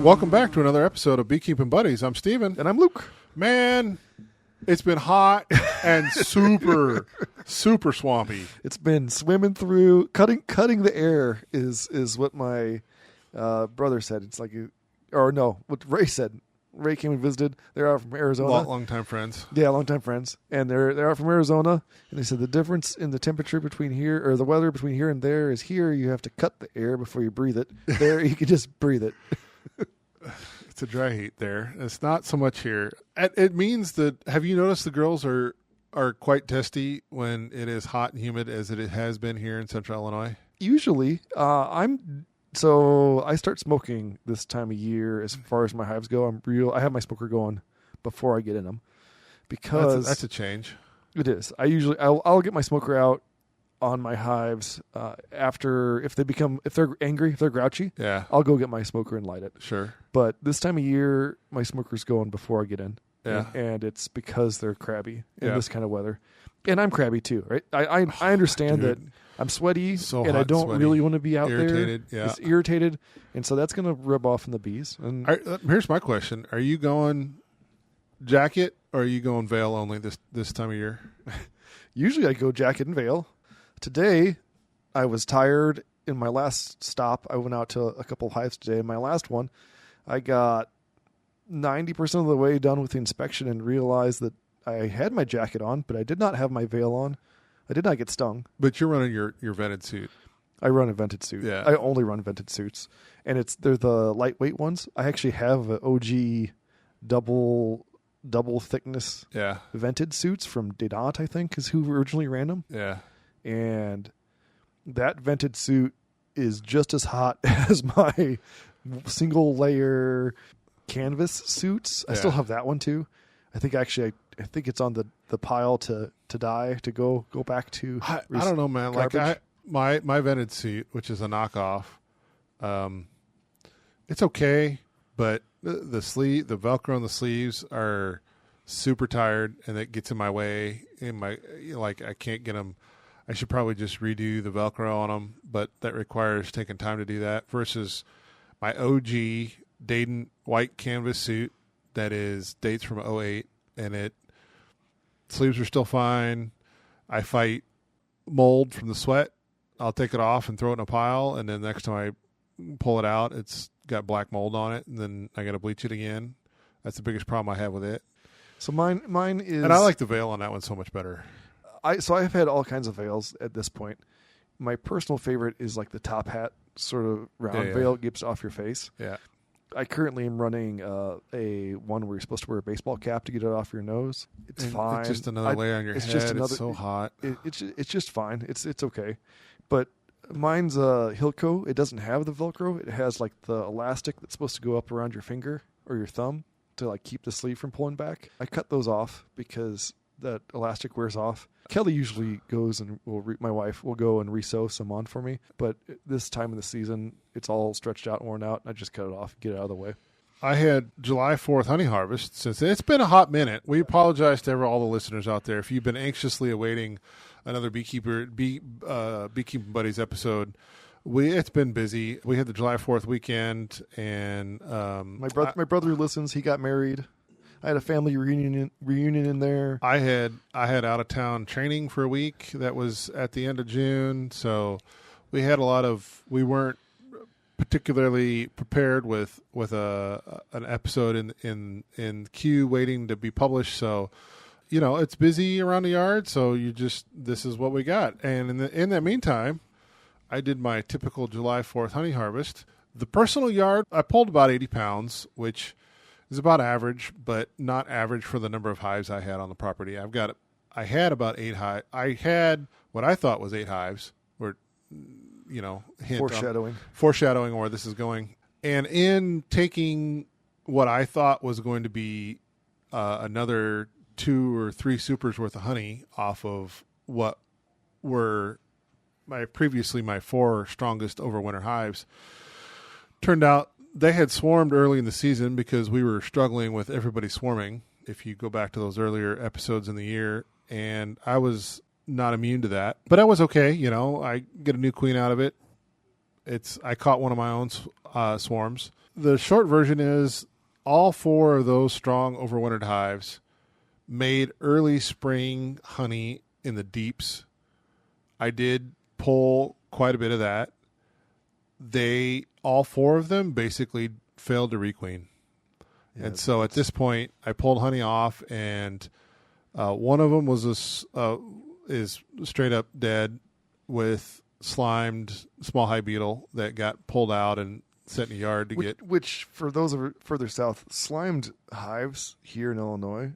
Welcome back to another episode of Beekeeping Buddies. I'm Steven. And I'm Luke. Man, it's been hot and super swampy. It's been swimming through, cutting the air is what my brother said. It's like, what Ray said. Ray came and visited. They're out from Arizona. Long-time friends. Yeah, long-time friends. And they're out from Arizona. And they said the difference in the temperature between here, or the weather between here and there, is here you have to cut the air before you breathe it. There you can just breathe it. It's a dry heat there. It's not so much here. It means that, have you noticed the girls are quite testy when it is hot and humid as it has been here in Central Illinois? Usually. So I start smoking this time of year. As far as my hives go, I have my smoker going before I get in them, because that's a change. It is. I'll get my smoker out on my hives after, if they're angry, if they're grouchy. Yeah, I'll go get my smoker and light it. Sure. But this time of year, my smoker's going before I get in. Yeah, and it's because they're crabby in this kind of weather, and I'm crabby too, right? I understand that. I'm sweaty, and I don't really want to be out irritated, there. Yeah. It's irritated, and so that's going to rub off on the bees. And here's my question: are you going jacket or are you going veil only this time of year? Usually, I go jacket and veil. Today, I was tired. In my last stop, I went out to a couple of hives today. In my last one, I got 90% of the way done with the inspection and realized that I had my jacket on, but I did not have my veil on. I did not get stung. But you're running your vented suit. I run a vented suit. Yeah. I only run vented suits. And they're the lightweight ones. I actually have an OG double thickness vented suits from Dedant, I think, is who originally ran them. Yeah. And that vented suit is just as hot as my single layer canvas suits. I still have that one too. I think it's on the pile to die, to go back to. I don't know, man. Garbage. Like my vented suit, which is a knockoff, it's okay, but the Velcro on the sleeves are super tired, and it gets in my way. I can't get them. I should probably just redo the Velcro on them, but that requires taking time to do that. Versus my OG Dayton white canvas suit that dates from 2008, and sleeves are still fine. I fight mold from the sweat. I'll take it off and throw it in a pile, and then next time I pull it out, it's got black mold on it, and then I got to bleach it again. That's the biggest problem I have with it. So mine is, and I like the veil on that one so much better. I've had all kinds of veils at this point. My personal favorite is like the top hat sort of round veil, gets off your face. Yeah. I currently am running a one where you're supposed to wear a baseball cap to get it off your nose. It's fine. It's just another layer on your head. It's so hot. It's just fine. It's okay. But mine's Hilco. It doesn't have the Velcro. It has like the elastic that's supposed to go up around your finger or your thumb to like keep the sleeve from pulling back. I cut those off because that elastic wears off. Kelly usually goes and my wife will go and resew some on for me. But this time of the season, it's all stretched out and worn out. And I just cut it off, get it out of the way. I had July 4th honey harvest. Since it's been a hot minute, we apologize to all the listeners out there. If you've been anxiously awaiting another Beekeeping Buddies episode, it's been busy. We had the July 4th weekend, and my brother listens. He got married. I had a family reunion in there. I had out of town training for a week. That was at the end of June. So we had we weren't particularly prepared with an episode in queue waiting to be published. So, it's busy around the yard. So this is what we got. And in that meantime, I did my typical July 4th honey harvest. The personal yard, I pulled about 80 pounds, which is about average, but not average for the number of hives I had on the property. I had about 8 hives. I had what I thought was 8 hives, or, foreshadowing where this is going. And in taking what I thought was going to be another 2 or 3 supers worth of honey off of what were my 4 strongest overwinter hives, turned out they had swarmed early in the season because we were struggling with everybody swarming, if you go back to those earlier episodes in the year, and I was not immune to that. But I was okay, I get a new queen out of it. I caught one of my own swarms. the short version is all 4 of those strong overwintered hives made early spring honey in the deeps. I did pull quite a bit of that. All 4 of them basically failed to requeen. Yeah, and so at this point, I pulled honey off, and one of them was is straight up dead with slimed small hive beetle that got pulled out and set in a yard to get. Which, for those further south, slimed hives here in Illinois,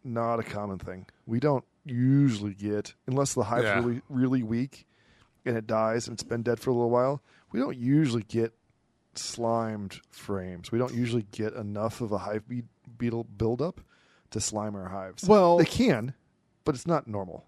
not a common thing. We don't usually get, unless the hive's really, really weak and it dies and it's been dead for a little while, we don't usually get slimed frames. We don't usually get enough of a hive beetle buildup to slime our hives. Well, they can, but it's not normal.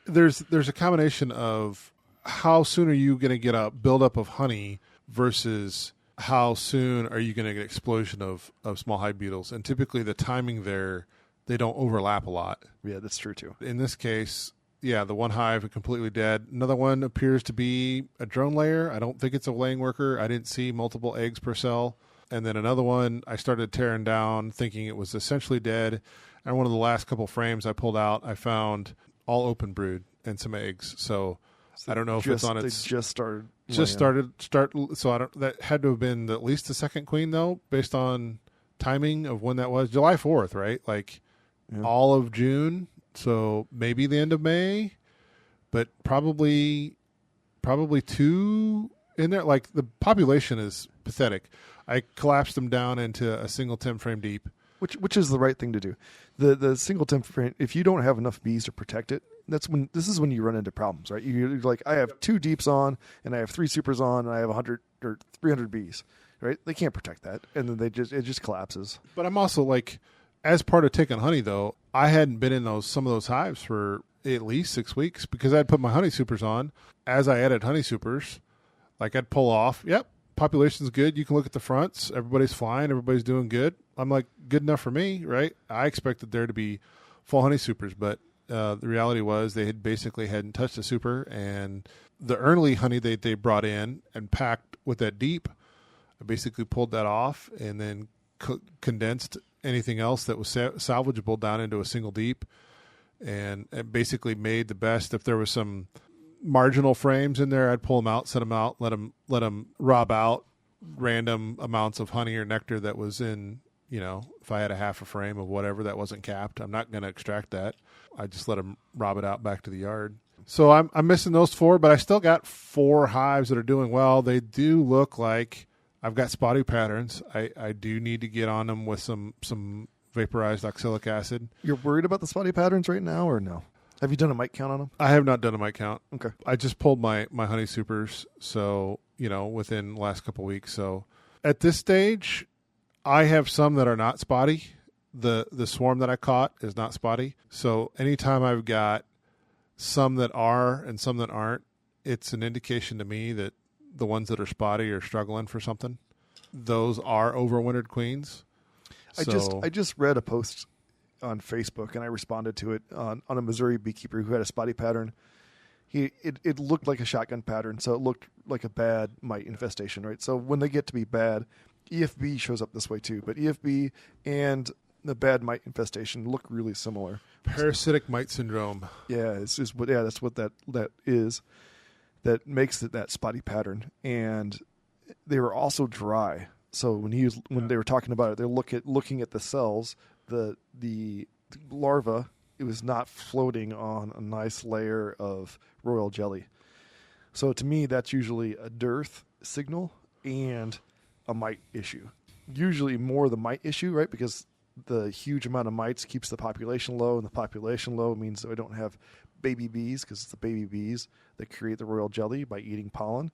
There's a combination of how soon are you going to get a buildup of honey versus how soon are you going to get an explosion of small hive beetles. And typically the timing there, they don't overlap a lot. Yeah, that's true too. In this case, the one hive is completely dead. Another one appears to be a drone layer. I don't think it's a laying worker. I didn't see multiple eggs per cell. And then another one I started tearing down thinking it was essentially dead. And one of the last couple frames I pulled out, I found all open brood and some eggs. So I don't know if it's on its... They just started... So I don't... That had to have been at least the second queen, though, based on timing of when that was. July 4th, right? Like all of June. So maybe the end of May, but probably 2 in there. Like the population is pathetic. I collapsed them down into a single 10 frame deep. Which is the right thing to do. The single 10 frame, if you don't have enough bees to protect it, this is when you run into problems, right? You're like, I have 2 deeps on and I have 3 supers on and I have 100 or 300 bees, right? They can't protect that. And then it just collapses. But I'm also like, as part of taking honey though, I hadn't been in some of those hives for at least 6 weeks because I'd put my honey supers on. As I added honey supers, like I'd pull off. Yep, population's good. You can look at the fronts. Everybody's flying. Everybody's doing good. I'm like, good enough for me, right? I expected there to be full honey supers, but the reality was they hadn't touched a super, and the early honey they brought in and packed with that deep, I basically pulled that off and then condensed anything else that was salvageable down into a single deep, and it basically made the best. If there was some marginal frames in there, I'd pull them out, set them out, let them rob out random amounts of honey or nectar that was in, if I had a half a frame of whatever that wasn't capped, I'm not going to extract that. I just let them rob it out back to the yard. So I'm missing those 4, but I still got 4 hives that are doing well. They do look like I've got spotty patterns. I do need to get on them with some vaporized oxalic acid. You're worried about the spotty patterns right now or no? Have you done a mite count on them? I have not done a mite count. Okay. I just pulled my honey supers, so, within the last couple of weeks. So at this stage, I have some that are not spotty. The swarm that I caught is not spotty. So anytime I've got some that are and some that aren't, it's an indication to me that the ones that are spotty are struggling for something. Those are overwintered queens. I just read a post on Facebook and I responded to it on a Missouri beekeeper who had a spotty pattern. It looked like a shotgun pattern, so it looked like a bad mite infestation, right? So when they get to be bad, EFB shows up this way too, but EFB and the bad mite infestation look really similar. Parasitic mite syndrome. Yeah, that's what that is. That makes it that spotty pattern, and they were also dry. So when they were talking about it, they're looking at the cells, the larva. It was not floating on a nice layer of royal jelly. So to me, that's usually a dearth signal and a mite issue. Usually more the mite issue, right? Because the huge amount of mites keeps the population low, and the population low means that we don't have baby bees, because it's the baby bees that create the royal jelly by eating pollen.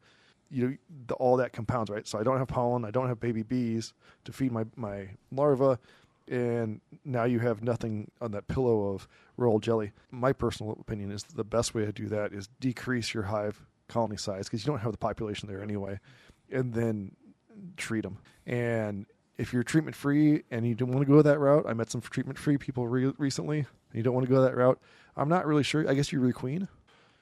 All that compounds, right? So I don't have pollen, I don't have baby bees to feed my larva, and now you have nothing on that pillow of royal jelly. My personal opinion is the best way to do that is decrease your hive colony size, because you don't have the population there anyway, and then treat them. And if you're treatment-free and you don't want to go that route, I met some treatment-free people recently, and you don't want to go that route, I'm not really sure. I guess you requeen?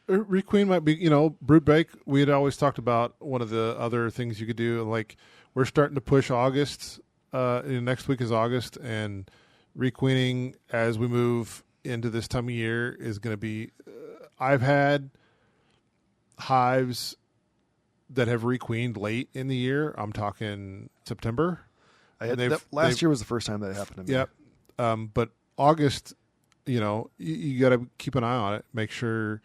Requeen might be, brood bake. We had always talked about one of the other things you could do. Like we're starting to push August. Next week is August, and requeening as we move into this time of year is going to be. I've had hives that have requeened late in the year. I'm talking September. Last year was the first time that happened to me. Yep. But August, you got to keep an eye on it. Make sure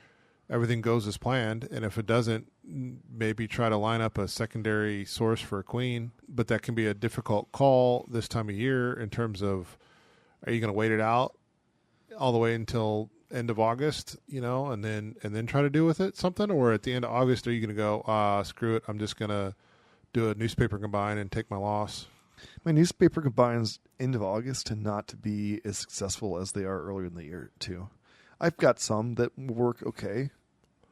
everything goes as planned, and if it doesn't, maybe try to line up a secondary source for a queen. But that can be a difficult call this time of year in terms of, are you going to wait it out all the way until end of August, and then try to do with it something, or at the end of August, are you going to go, screw it, I'm just going to do a newspaper combine and take my loss? My newspaper combines end of August tend not to be as successful as they are earlier in the year too. I've got some that work okay.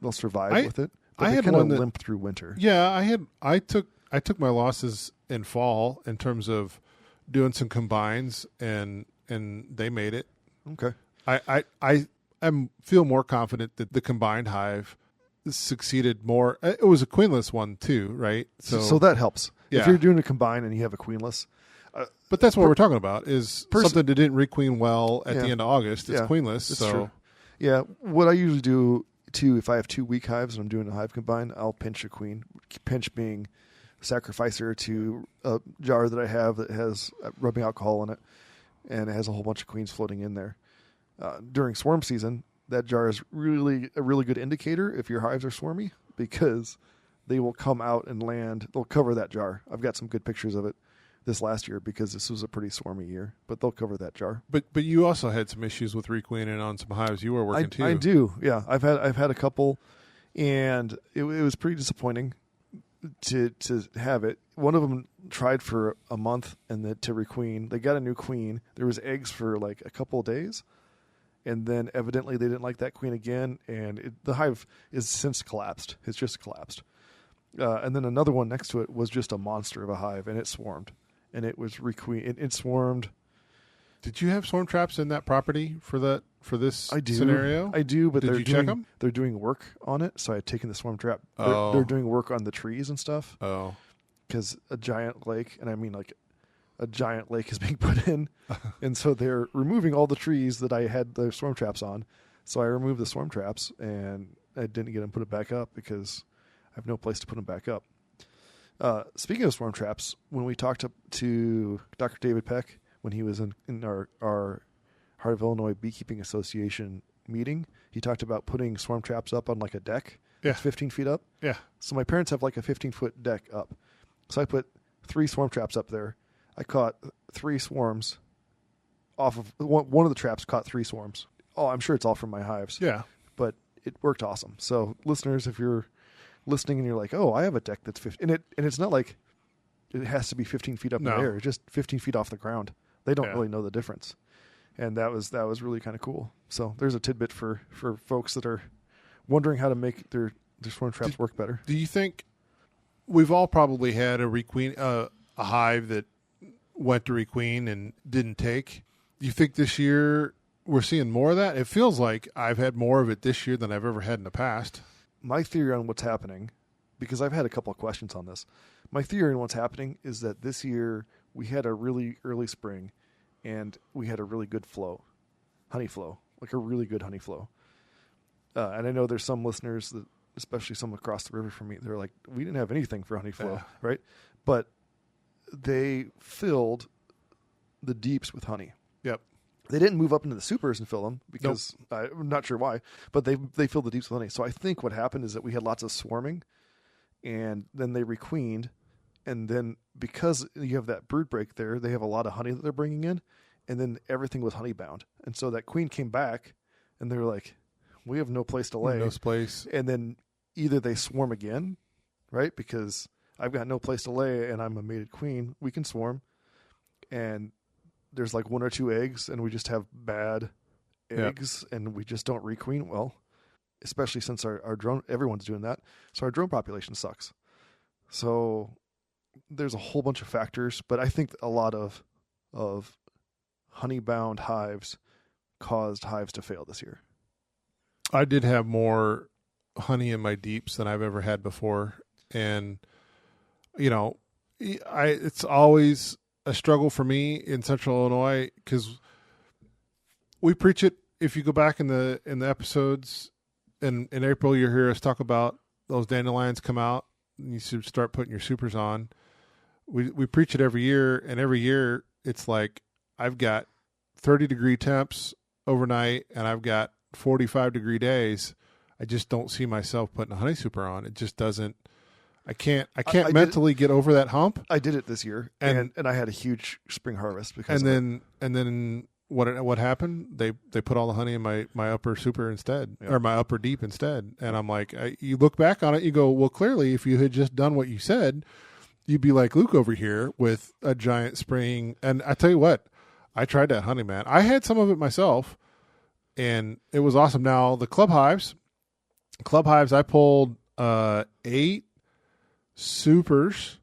They'll survive with it. But they kind of limp through winter. Yeah, I took my losses in fall in terms of doing some combines, and they made it. Okay. I feel more confident that the combined hive succeeded more. It was a queenless one too, right? So that helps. Yeah. If you're doing a combine and you have a queenless. But that's what we're talking about, is something that didn't requeen well at the end of August. It's queenless. It's so true. Yeah, what I usually do too, if I have 2 weak hives and I'm doing a hive combine, I'll pinch a queen. Pinch being sacrificer to a jar that I have that has rubbing alcohol in it, and it has a whole bunch of queens floating in there. During swarm season, that jar is really a really good indicator if your hives are swarmy, because they will come out and land. They'll cover that jar. I've got some good pictures of it this last year because this was a pretty swarmy year, but they'll cover that jar. But you also had some issues with requeening on some hives you were working too. I do, yeah. I've had a couple, and it was pretty disappointing to have it. One of them tried for a month and to requeen. They got a new queen. There was eggs for like a couple of days, and then evidently they didn't like that queen again, and the hive is since collapsed. It's just collapsed. And then another one next to it was just a monster of a hive, and it swarmed. And it was requeen. It swarmed. Did you have swarm traps in that property for this scenario? I do, but did you check them? They're doing work on it, so I had taken the swarm trap. Oh. They're doing work on the trees and stuff. Oh, because a giant lake, and I mean like a giant lake, is being put in, and so they're removing all the trees that I had the swarm traps on. So I removed the swarm traps, and I didn't get them put it back up because I have no place to put them back up. Speaking of swarm traps, when we talked to Dr. David Peck when he was in our Heart of Illinois Beekeeping Association meeting, he talked about putting swarm traps up on like a deck. Yeah. It's 15 feet up. Yeah. So my parents have like a 15-foot deck up. So I put 3 swarm traps up there. I caught 3 swarms off of one of the traps. Caught 3 swarms. Oh, I'm sure it's all from my hives. Yeah. But it worked awesome. So listeners, if you're listening and you're like, oh, I have a deck that's 15, and it's not like it has to be 15 feet up in the air. It's just 15 feet off the ground. They don't really know the difference. And that was really kind of cool. So there's a tidbit for folks that are wondering how to make their swarm traps work better. Do you think we've all probably had a hive that went to requeen and didn't take? Do you think this year we're seeing more of that? It feels like I've had more of it this year than I've ever had in the past. My theory on what's happening, because I've had a couple of questions on this, my theory on what's happening is that this year we had a really early spring and we had a really good honey flow, like a really good honey flow. And I know there's some listeners, that, especially some across the river from me, they're like, we didn't have anything for honey flow, right? But they filled the deeps with honey. Yep. They didn't move up into the supers and fill them because I'm not sure why, but they filled the deeps with honey. So I think what happened is that we had lots of swarming, and then they requeened, and then because you have that brood break there, they have a lot of honey that they're bringing in, and then everything was honey bound. And so that queen came back, and they were like, we have no place to lay. No place. And then either they swarm again, right? Because I've got no place to lay, and I'm a mated queen. We can swarm, and there's like 1 or 2 eggs, and we just have bad eggs, and we just don't requeen well, especially since our drone, everyone's doing that. So our drone population sucks. So there's a whole bunch of factors, but I think a lot of honey-bound hives caused hives to fail this year. I did have more honey in my deeps than I've ever had before. And, it's always a struggle for me in Central Illinois because we preach it. If you go back in the episodes in April, you hear us talk about those dandelions come out and you should start putting your supers on. We preach it every year, and every year it's like I've got 30-degree temps overnight and I've got 45-degree days. I just don't see myself putting a honey super on. It just doesn't. I can't mentally get over that hump. I did it this year, and I had a huge spring harvest because. And then what happened? They put all the honey in my upper super instead, or my upper deep instead. And I'm like, you look back on it, you go, well, clearly, if you had just done what you said, you'd be like Luke over here with a giant spring. And I tell you what, I tried that honey, man. I had some of it myself, and it was awesome. Now the club hives, I pulled 8 supers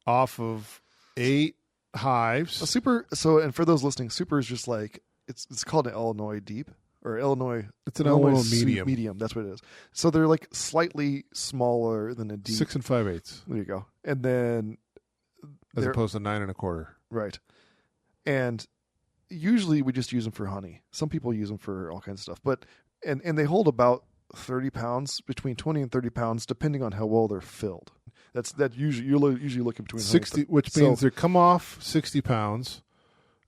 off of 8 hives. A super. So, and for those listening, super is just like it's called an Illinois deep or Illinois. It's an Illinois medium. Medium. That's what it is. So they're like slightly smaller than a deep. 6 5/8. There you go. And then as opposed to 9 1/4. Right. And usually we just use them for honey. Some people use them for all kinds of stuff, but and they hold about 30 pounds, between 20 and 30 pounds, depending on how well they're filled. That usually you're usually looking between 60, which means they come off 60 pounds.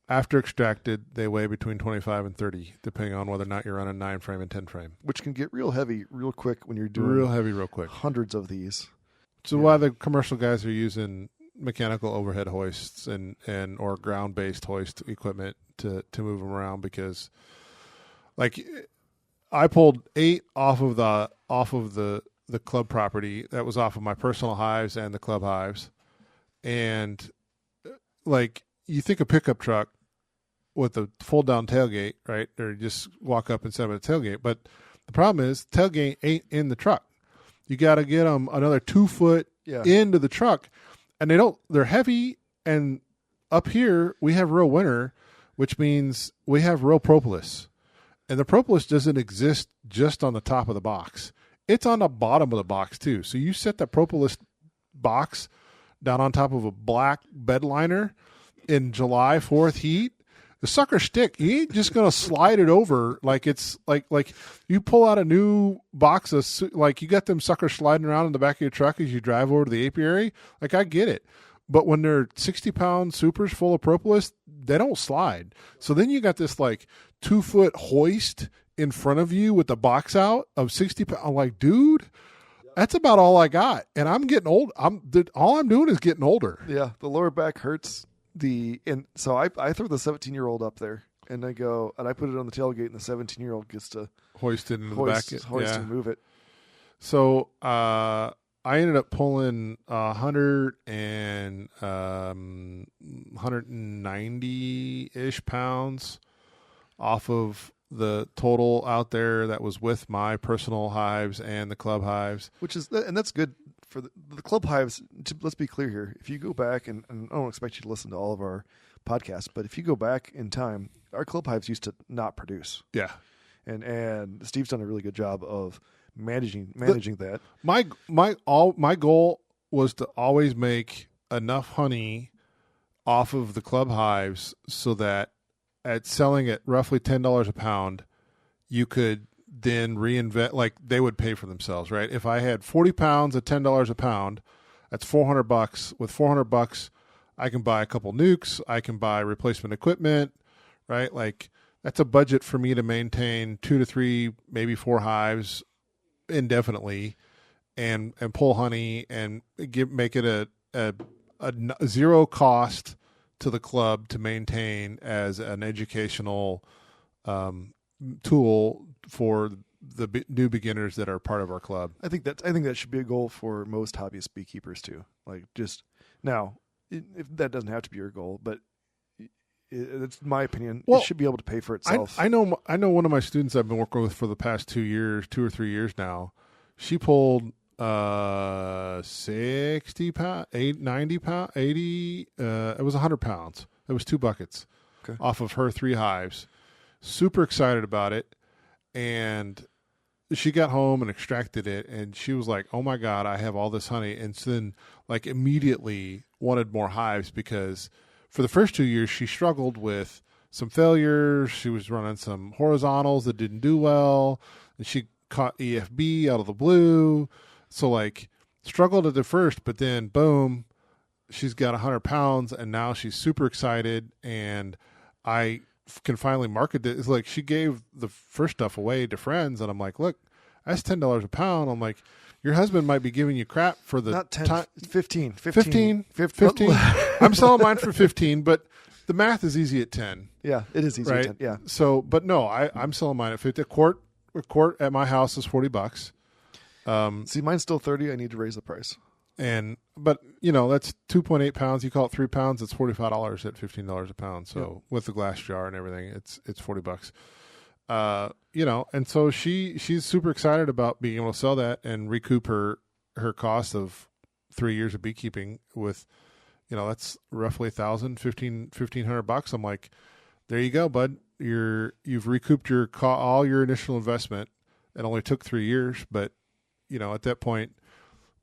After extracted, they weigh between 25 and 30, depending on whether or not you're on a 9-frame and 10-frame. Which can get real heavy real quick when you're doing real heavy real quick. Hundreds of these. So why the commercial guys are using mechanical overhead hoists and or ground-based hoist equipment to move them around, because like I pulled 8 off of the club property. That was off of my personal hives and the club hives. And like you think a pickup truck with a fold down tailgate, right? Or just walk up and set up a tailgate. But the problem is tailgate ain't in the truck. You got to get them another 2 foot into the truck, and they're heavy. And up here we have real winter, which means we have real propolis, and the propolis doesn't exist just on the top of the box. It's on the bottom of the box too. So you set that propolis box down on top of a black bed liner in July 4th heat, the sucker stick. You ain't just going to slide it over like it's like you pull out a new box of, like you got them suckers sliding around in the back of your truck as you drive over to the apiary. Like I get it. But when they're 60-pound supers full of propolis, they don't slide. So then you got this like 2 foot hoist in front of you with the box out of 60 pounds. I'm like, dude, that's about all I got. And I'm getting old. All I'm doing is getting older. Yeah. The lower back hurts. And so I throw the 17-year-old up there, and I go, and I put it on the tailgate, and the 17-year-old gets to hoist it into the back. Hoist and move it. So, I ended up pulling 190-ish pounds off of the total out there that was with my personal hives and the club hives. And that's good for the club hives. Let's be clear here. If you go back, and I don't expect you to listen to all of our podcasts, but if you go back in time, our club hives used to not produce. Yeah. And Steve's done a really good job of managing that. My goal was to always make enough honey off of the club hives so that at selling at roughly $10 a pound, you could then reinvest, like they would pay for themselves, right? If I had 40 pounds at $10 a pound, that's $400. With $400, I can buy a couple nukes. I can buy replacement equipment, right? Like that's a budget for me to maintain 2 to 3, maybe 4 hives indefinitely, and pull honey and make it a zero cost to the club to maintain as an educational tool for the new beginners that are part of our club. I think that should be a goal for most hobbyist beekeepers too. Like just now, if that doesn't have to be your goal, but it's my opinion. It should be able to pay for itself. I know one of my students I've been working with for the past 2 or 3 years now. She pulled 60 pounds, 90 pounds, 80. It was 100 pounds. It was 2 buckets off of her 3 hives. Super excited about it. And she got home and extracted it, and she was like, "Oh my God, I have all this honey!" And so then, like, immediately wanted more hives because for the first 2 years she struggled with some failures. She was running some horizontals that didn't do well, and she caught EFB out of the blue. So like struggled at the first, but then boom, she's got 100 pounds, and now she's super excited, and I can finally market it. It's like she gave the first stuff away to friends, and I'm like, look, that's $10 a pound. I'm like, your husband might be giving you crap for the not 10, 15. 15. I'm selling mine for 15, but the math is easy at 10. Yeah, it is easy right? at 10. Yeah. So, but no, I'm selling mine at 50. A quart at my house is $40. See, mine's still 30. I need to raise the price. But you know, that's 2.8 pounds. You call it 3 pounds, it's $45 at $15 a pound. So with the glass jar and everything, it's $40. You know, and so she's super excited about being able to sell that and recoup her cost of 3 years of beekeeping with, you know, that's roughly $1,500. I'm like, there you go, bud. You've recouped all your initial investment. It only took 3 years, but you know, at that point,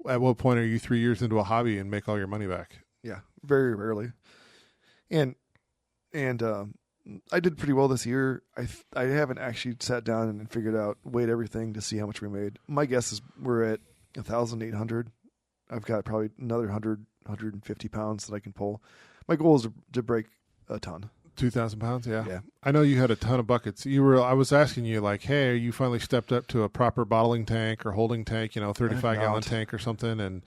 at what point are you 3 years into a hobby and make all your money back? Yeah, very rarely. And I did pretty well this year. I haven't actually sat down and weighed everything to see how much we made. My guess is we're at 1,800. I've got probably another 150 pounds that I can pull. My goal is to break a ton. 2,000 pounds, yeah. Yeah. I know you had a ton of buckets. I was asking you, like, hey, you finally stepped up to a proper bottling tank or holding tank, 35-gallon tank or something, and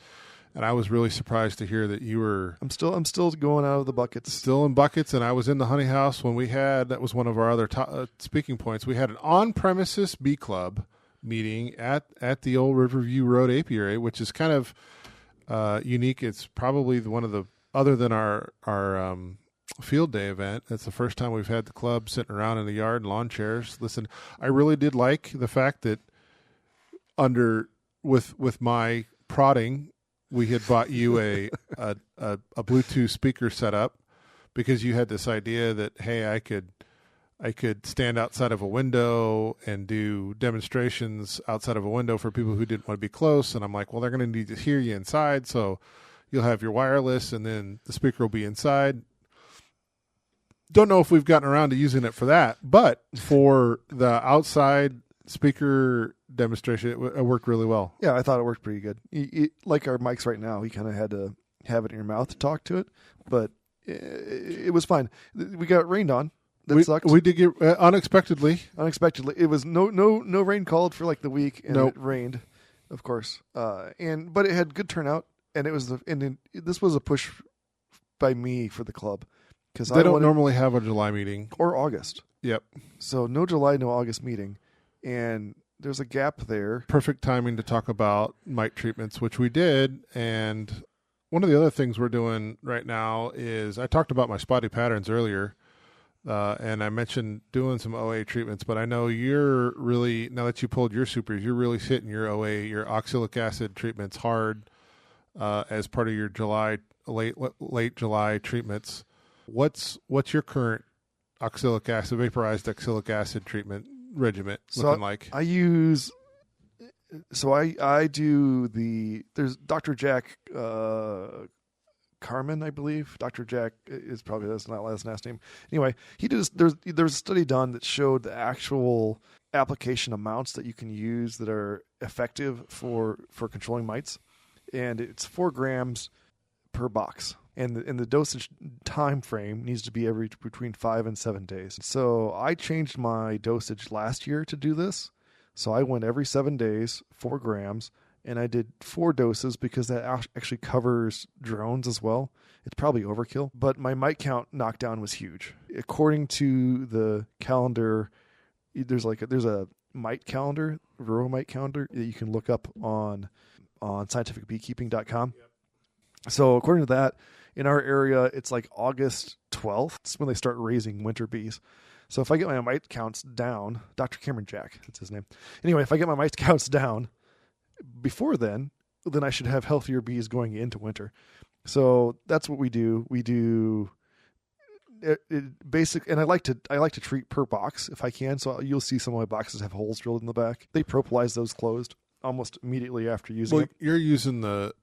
I was really surprised to hear that you were. I'm still going out of the buckets. Still in buckets, and I was in the honey house when that was one of our other speaking points. We had an on-premises bee club meeting at the old Riverview Road apiary, which is kind of unique. It's probably one of the, other than our field day event, that's the first time we've had the club sitting around in the yard in lawn chairs. Listen, I really did like the fact that with my prodding, we had bought you a Bluetooth speaker setup because you had this idea that, hey, I could stand outside of a window and do demonstrations outside of a window for people who didn't want to be close. And I'm like, well, they're going to need to hear you inside, so you'll have your wireless and then the speaker will be inside. Don't know if we've gotten around to using it for that, but for the outside speaker demonstration, it worked really well. Yeah, I thought it worked pretty good. Like our mics right now, you kind of had to have it in your mouth to talk to it, but it was fine. We got rained on. That sucked. We did get unexpectedly. Unexpectedly, it was no rain called for like the week, and It rained, of course. But it had good turnout, and this was a push by me for the club. Because they don't normally have a July meeting. Or August. Yep. So no July, no August meeting. And there's a gap there. Perfect timing to talk about mite treatments, which we did. And one of the other things we're doing right now is, I talked about my spotty patterns earlier, and I mentioned doing some OA treatments, but I know you're really, now that you pulled your supers, you're really hitting your OA, your oxalic acid treatments hard as part of your late July treatments. What's your current vaporized oxalic acid treatment regimen looking like? I do there's Dr. Jack Carmen, I believe. Dr. Jack is probably, that's not his last name. Anyway, there's a study done that showed the actual application amounts that you can use that are effective for controlling mites, and it's 4 grams per box. And the dosage time frame needs to be between 5 and 7 days. So I changed my dosage last year to do this. So I went every 7 days, 4 grams, and I did 4 doses because that actually covers drones as well. It's probably overkill, but my mite count knockdown was huge. According to the calendar, there's a mite calendar, rural mite calendar that you can look up on scientificbeekeeping.com. Yep. So according to that, in our area, it's like August 12th. It's when they start raising winter bees. So if I get my mite counts down, Dr. Cameron Jack, that's his name. Anyway, if I get my mite counts down before then I should have healthier bees going into winter. So that's what we do. We do basic, and I like to treat per box if I can. So you'll see some of my boxes have holes drilled in the back. They propolize those closed almost immediately after using it. You're using the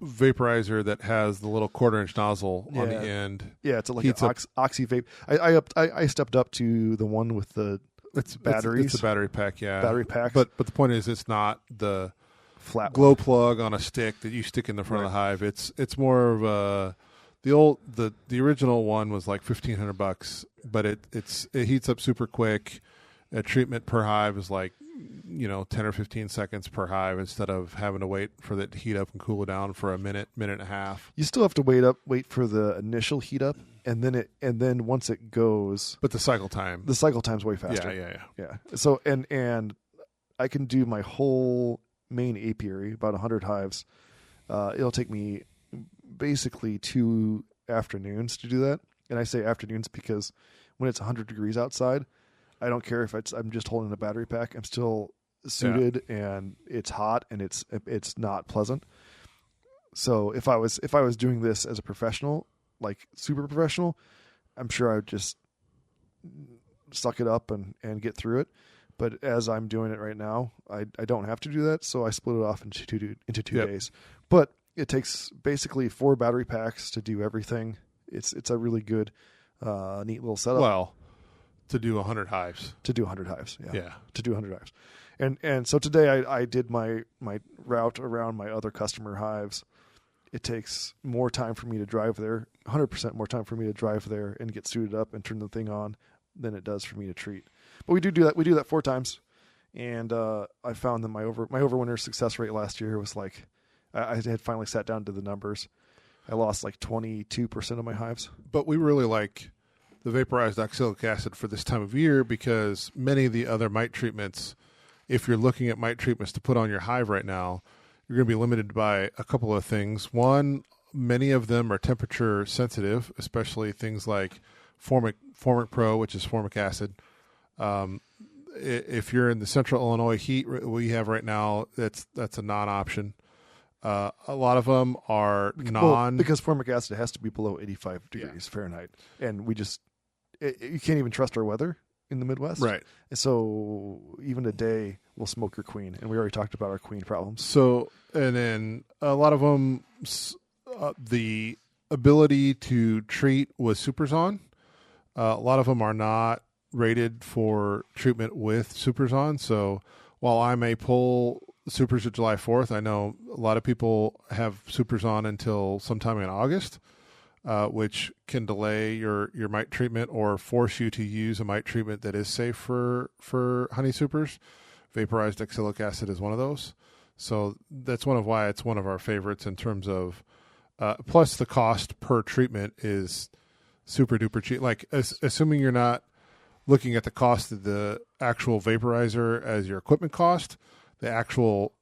vaporizer that has the little 1/4-inch nozzle on the end. Yeah, it's like an oxy vape. I stepped up to the one with the batteries. It's a battery pack, yeah. Battery pack. But the point is, it's not the flat glow plug on a stick that you stick in the front of the hive. It's more of the original one was like $1,500, but it heats up super quick. A treatment per hive is like 10 or 15 seconds per hive instead of having to wait for it to heat up and cool down for a minute and a half. You still have to wait for the initial heat up, and then once it goes, but the cycle time's way faster. Yeah. So and I can do my whole main apiary, about 100 hives. It'll take me basically 2 afternoons to do that. And I say afternoons because when it's 100 degrees outside, I don't care if I'm just holding a battery pack. I'm still suited and it's hot and it's not pleasant. So if I was doing this as a professional, like super professional, I'm sure I would just suck it up and get through it. But as I'm doing it right now, I don't have to do that, so I split it off into two days. But it takes basically 4 battery packs to do everything. It's a really good, neat little setup. Well, to do 100 hives. To do 100 hives, yeah. To do 100 hives. And so today I did my route around my other customer hives. It takes more time for me to drive there, 100% more time for me to drive there and get suited up and turn the thing on than it does for me to treat. But we do that. We do that 4 times, and I found that my overwinter success rate last year was like, I had finally sat down to the numbers. I lost like 22% of my hives. But we really like the vaporized oxalic acid for this time of year because many of the other mite treatments, if you're looking at mite treatments to put on your hive right now, you're going to be limited by a couple of things. One, many of them are temperature sensitive, especially things like Formic Pro, which is formic acid. If you're in the central Illinois heat we have right now, that's a non-option. A lot of them are because formic acid has to be below 85 degrees Fahrenheit, and you can't even trust our weather in the Midwest, right? So even today we'll smoke Requeen, and we already talked about our Queen problems. So and then a lot of them, the ability to treat with supers on. A lot of them are not rated for treatment with supers on. So while I may pull supers at July 4th, I know a lot of people have supers on until sometime in August, which can delay your mite treatment or force you to use a mite treatment that is safe for honey supers. Vaporized oxalic acid is one of those. So that's why it's one of our favorites in terms of, plus the cost per treatment is super duper cheap. Like assuming you're not looking at the cost of the actual vaporizer as your equipment cost, the actual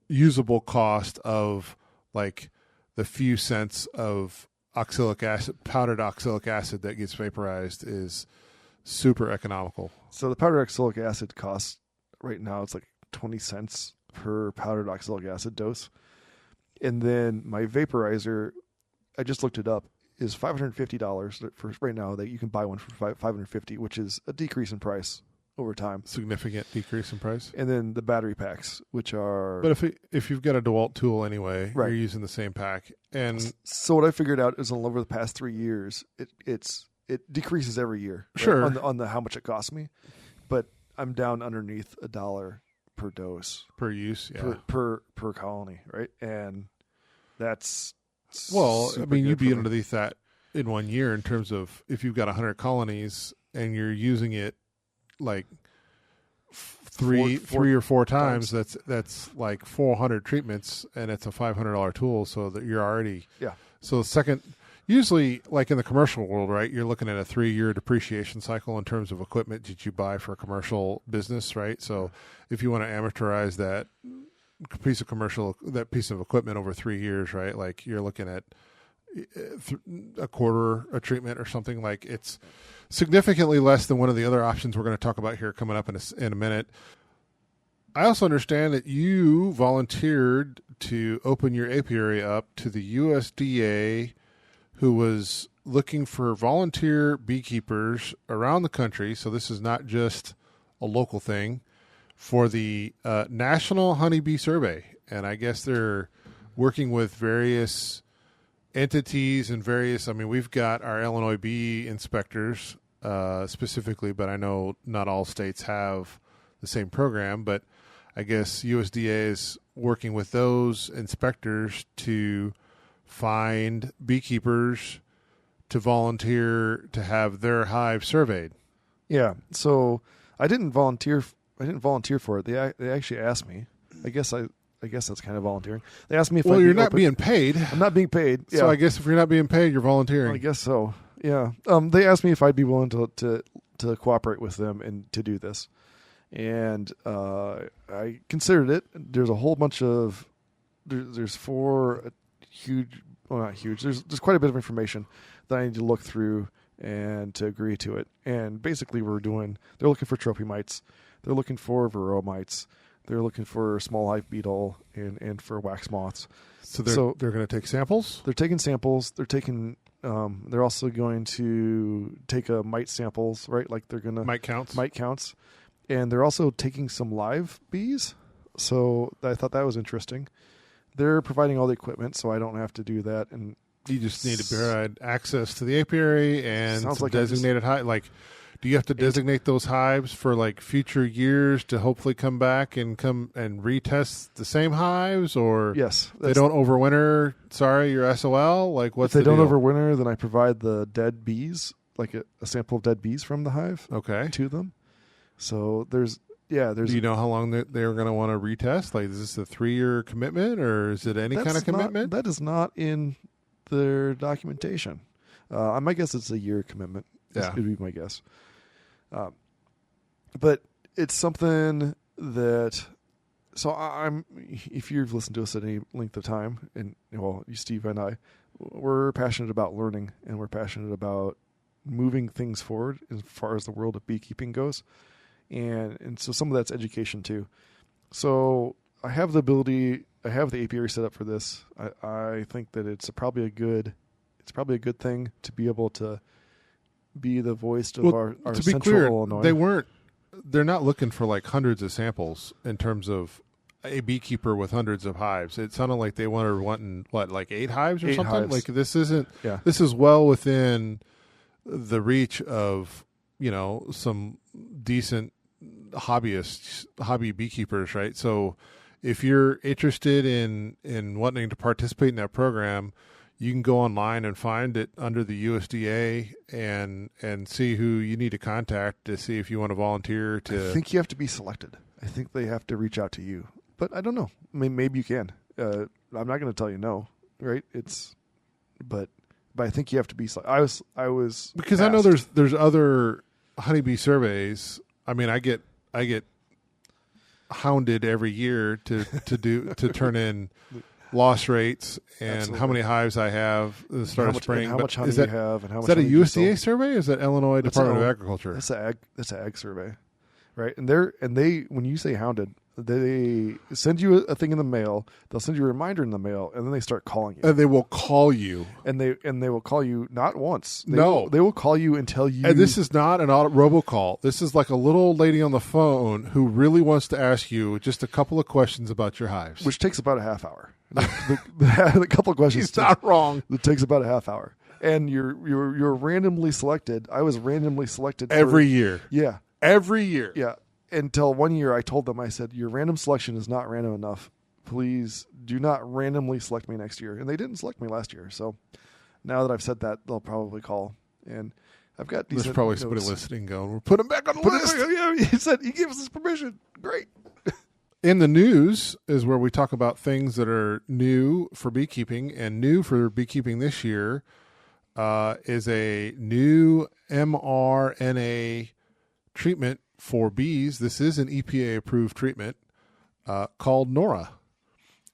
usable cost of like the few cents of oxalic acid, powdered oxalic acid that gets vaporized is super economical. So the powdered oxalic acid costs right now, it's like 20 cents per powdered oxalic acid dose. And then my vaporizer, I just looked it up, is $550 for right now. That you can buy one for $550, which is a decrease in price over time. Significant decrease in price. And then the battery packs, which are... But if you've got a DeWalt tool anyway, right, you're using the same pack. And so what I figured out is over the past 3 years, it decreases every year. Right? Sure. On the how much it costs me, but I'm down underneath $1 per dose per use, yeah, per colony, right? And that's... Well, I mean, you'd be underneath that in 1 year in terms of if you've got 100 colonies and you're using it like three or four times. That's like 400 treatments, and it's a $500 tool, so that you're already So usually, like in the commercial world, right? You're looking at a 3-year depreciation cycle in terms of equipment that you buy for a commercial business, right? So if you want to amortize that piece of equipment over 3 years, right? Like you're looking at a quarter a treatment or something. Like it's significantly less than one of the other options we're going to talk about here coming up in a minute. I also understand that you volunteered to open your apiary up to the USDA, who was looking for volunteer beekeepers around the country. So this is not just a local thing for the National Honeybee Survey. And I guess they're working with various entities and various, I mean, we've got our Illinois bee inspectors specifically, but I know not all states have the same program, but I guess USDA is working with those inspectors to find beekeepers to volunteer to have their hive surveyed. Yeah. So I didn't volunteer for it. They actually asked me. I guess that's kind of volunteering. They asked me if you're not being paid. I'm not being paid. Yeah. So I guess if you're not being paid, you're volunteering. I guess so. Yeah. They asked me if I'd be willing to cooperate with them and to do this. And I considered it. There's a whole bunch of there's four huge, well, not huge. There's quite a bit of information that I need to look through and to agree to it. And basically, they're looking for trophy mites, they're looking for varroa mites, they're looking for small hive beetle, and for wax moths. So they're going to take samples. They're taking samples. They're taking. They're also going to take mite samples, right? Like they're going to mite counts. And they're also taking some live bees. So I thought that was interesting. They're providing all the equipment, so I don't have to do that. And you just need to provide access to the apiary and some like designated hive. Like, do you have to designate those hives for like future years to hopefully come back and retest the same hives, or yes, they don't overwinter? Sorry, your SOL. Like, what's if they don't deal? overwinter? Then I provide the dead bees, like a sample of dead bees from the hive, to them. So there's. Do you know how long they're going to want to retest? Like, is this a 3-year commitment, or is it any kind of commitment? That is not in their documentation. My guess it's a year commitment. Yeah, would be my guess. But it's something that. So if you've listened to us at any length of time, and well, you, Steve, and I, we're passionate about learning, and we're passionate about moving things forward as far as the world of beekeeping goes. And so some of that's education too. So I have the apiary set up for this. I think that it's probably a good thing to be able to be the voice of our to be central clear, Illinois. They're not looking for like hundreds of samples in terms of a beekeeper with hundreds of hives. It sounded like they wanting like 8 hives or 8 something. Hives. Like this isn't. Yeah. This is well within the reach of some decent hobby beekeepers, right? So if you're interested in wanting to participate in that program, you can go online and find it under the USDA and see who you need to contact to see if you want to volunteer to. I think you have to be selected. I think they have to reach out to you, but I don't know. I mean, maybe you can. I'm not going to tell you no, right? But I think you have to be. I was because asked. I know there's other honeybee surveys. I mean, I get hounded every year to turn in loss rates and Absolutely. How many hives I have at the start of spring. How much honey you have, and how much. Is that a honey you USDA sell. survey? Or is that Illinois Department of Agriculture? That's an ag survey, right? And they when you say hounded, they send you a thing in the mail. They'll send you a reminder in the mail, and then they start calling you. And they will call you. And they will call you not once. They No, will call you and tell you. And this is not an robocall. This is like a little lady on the phone who really wants to ask you just a couple of questions about your hives, which takes about a half hour. The couple of questions. He's not wrong. It takes about a half hour, and you're randomly selected. I was randomly selected every year. Yeah, every year. Yeah. Until one year, I told them, I said, your random selection is not random enough. Please do not randomly select me next year. And they didn't select me last year. So now that I've said that, they'll probably call. And I've got decent. There's probably somebody listening going, we'll put him back on the list. Yeah, he said he gave us his permission. Great. In the news is where we talk about things that are new for beekeeping, and new for beekeeping this year is a new mRNA treatment for bees. This is an EPA-approved treatment called Norra.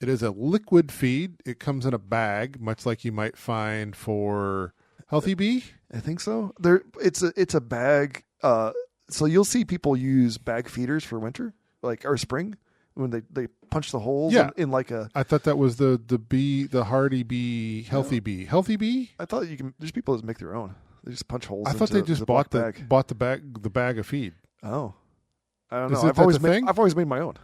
It is a liquid feed. It comes in a bag, much like you might find for Healthy Bee. I think so. It's a bag. So you'll see people use bag feeders for winter, or spring, when they punch the holes in like a. I thought that was the hardy bee, healthy bee. Healthy bee? I thought there's people that make their own. They just punch holes. I thought they just bought the bag of feed. Oh. I don't know. I've always made my own.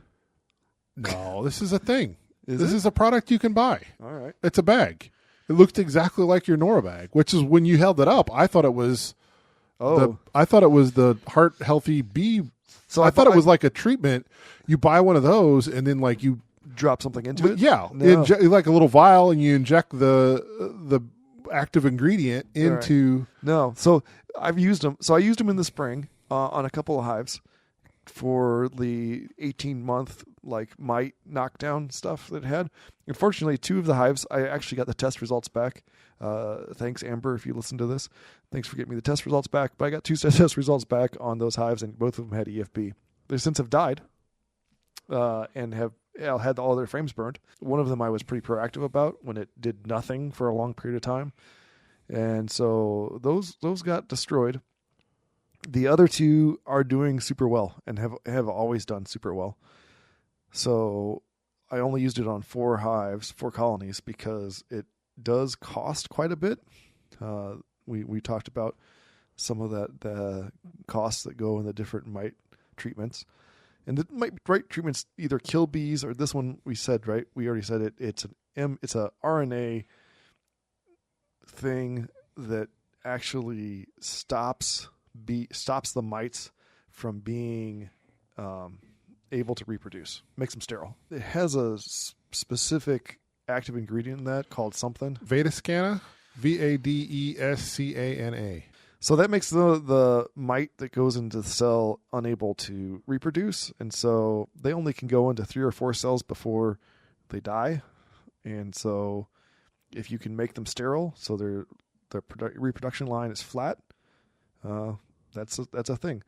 No, this is a thing. This is a product you can buy. All right. It's a bag. It looked exactly like your Norra bag, which is when you held it up, I thought it was the heart healthy bee. So I thought it was like a treatment. You buy one of those and then like you drop something into it. Yeah, like a little vial, and you inject the active ingredient into. Right. No, so I've used them. So I used them in the spring on a couple of hives for the 18-month like mite knockdown stuff that it had. Unfortunately, 2 of the hives, I actually got the test results back. Thanks, Amber, if you listen to this. Thanks for getting me the test results back. But I got 2 test results back on those hives, and both of them had EFB. They since have died and have had all their frames burned. One of them I was pretty proactive about when it did nothing for a long period of time. And so those got destroyed. The other 2 are doing super well and have always done super well. So I only used it on 4 colonies, because it does cost quite a bit. We talked about some of the costs that go in the different mite treatments. And the mite treatments either kill bees, or this one we said, right? We already said it. It's a RNA thing that actually stops the mites from being able to reproduce, makes them sterile. It has a specific active ingredient in that called something. Vadescana, Vadescana. So that makes the mite that goes into the cell unable to reproduce, and so they only can go into 3 or 4 cells before they die. And so if you can make them sterile, so their reproduction line is flat, that's a thing.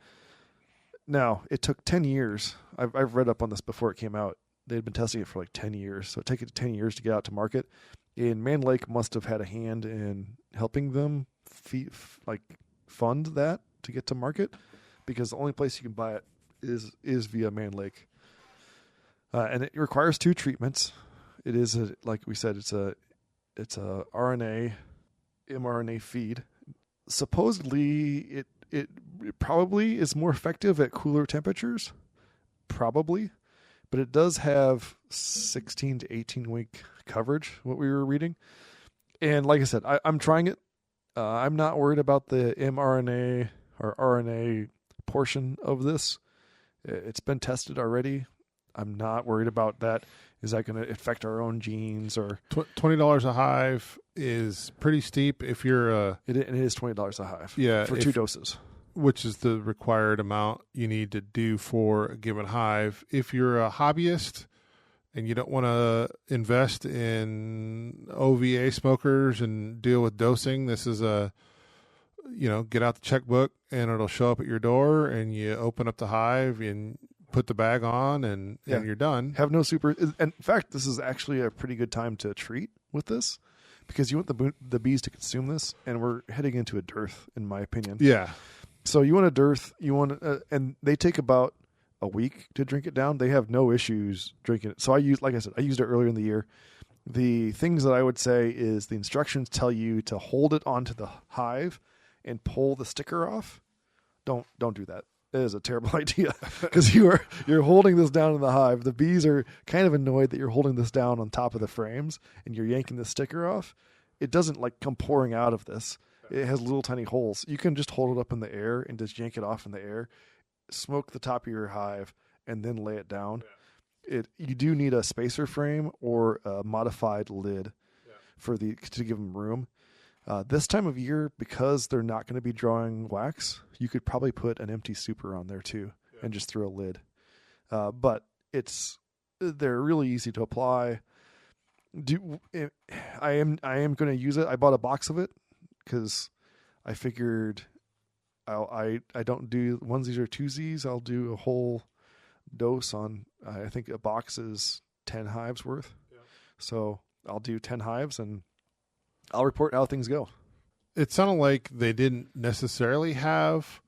Now, it took 10 years. I've read up on this before it came out. They'd been testing it for like 10 years. So it took it 10 years to get out to market. And Man Lake must have had a hand in helping them fund that to get to market, because the only place you can buy it is via Man Lake. And it requires 2 treatments. It is like we said, it's a mRNA feed. Supposedly it probably is more effective at cooler temperatures, probably, but it does have 16 to 18 week coverage, what we were reading. And like I said, I'm trying it. I'm not worried about the mRNA or RNA portion of this. It's been tested already. I'm not worried about that. Is that going to affect our own genes? Or $20 a hive is pretty steep if you're it is $20 a hive. Yeah, for 2 doses, which is the required amount you need to do for a given hive. If you're a hobbyist and you don't want to invest in OVA smokers and deal with dosing, this is get out the checkbook and it'll show up at your door, and you open up the hive and put the bag on and you're done. Have no super. And in fact, this is actually a pretty good time to treat with this, because you want the bees to consume this, and we're heading into a dearth, in my opinion. Yeah. So you want a dearth. You want, and they take about a week to drink it down. They have no issues drinking it. So I used it earlier in the year. The things that I would say is the instructions tell you to hold it onto the hive and pull the sticker off. Don't do that. It is a terrible idea, because you're holding this down in the hive. The bees are kind of annoyed that you're holding this down on top of the frames and you're yanking the sticker off. It doesn't come pouring out of this. It has little tiny holes. You can just hold it up in the air and just yank it off in the air, smoke the top of your hive, and then lay it down. Yeah. You do need a spacer frame or a modified lid to give them room. This time of year, because they're not going to be drawing wax, you could probably put an empty super on there too and just throw a lid. But they're really easy to apply. I am going to use it. I bought a box of it because I figured I don't do onesies or twosies. I'll do a whole dose on. I think a box is 10 hives worth. Yeah. So I'll do 10 hives and I'll report how things go. It sounded like they didn't necessarily have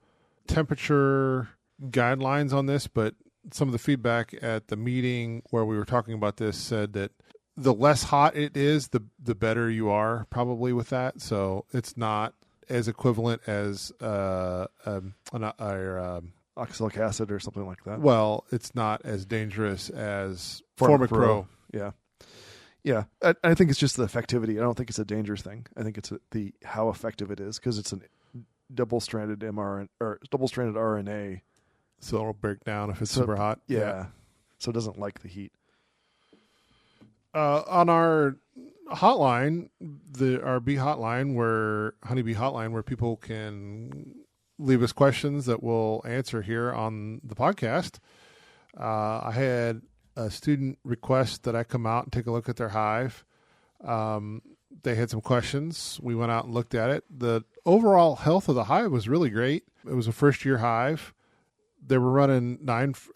temperature guidelines on this, but some of the feedback at the meeting where we were talking about this said that the less hot it is, the better you are probably with that. So it's not as equivalent as Oxalic acid or something like that. well, it's not as dangerous as Formic Formic Pro. Yeah. Yeah. I think it's just the effectivity. I don't think it's a dangerous thing. I think it's the how effective it is because it's a double-stranded mRNA or double-stranded RNA. So it'll break down if it's super hot. Yeah. So it doesn't like the heat. On our hotline, our Bee Hotline, Honeybee Hotline, where people can leave us questions that we'll answer here on the podcast. I had a student request that I come out and take a look at their hive. They had some questions. We went out and looked at it. The overall health of the hive was really great. It was a first-year hive. They were running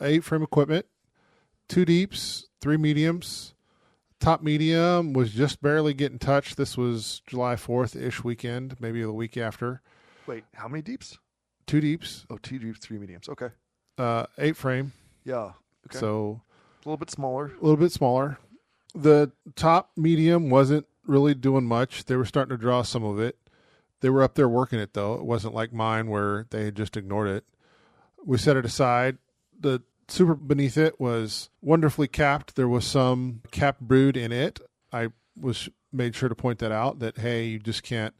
8 frame equipment, 2 deeps, 3 mediums. Top medium was just barely getting touched. This was July 4th-ish weekend, maybe the week after. Wait, how many deeps? 2 deeps. Oh, 2 deeps, 3 mediums. Okay. 8 frame. Yeah. Okay. So a little bit smaller. A little bit smaller. The top medium wasn't really doing much. They were starting to draw some of it. They were up there working it, though. It wasn't like mine where they had just ignored it. We set it aside. The super beneath it was wonderfully capped. There was some capped brood in it. I made sure to point that out, that, hey, you just can't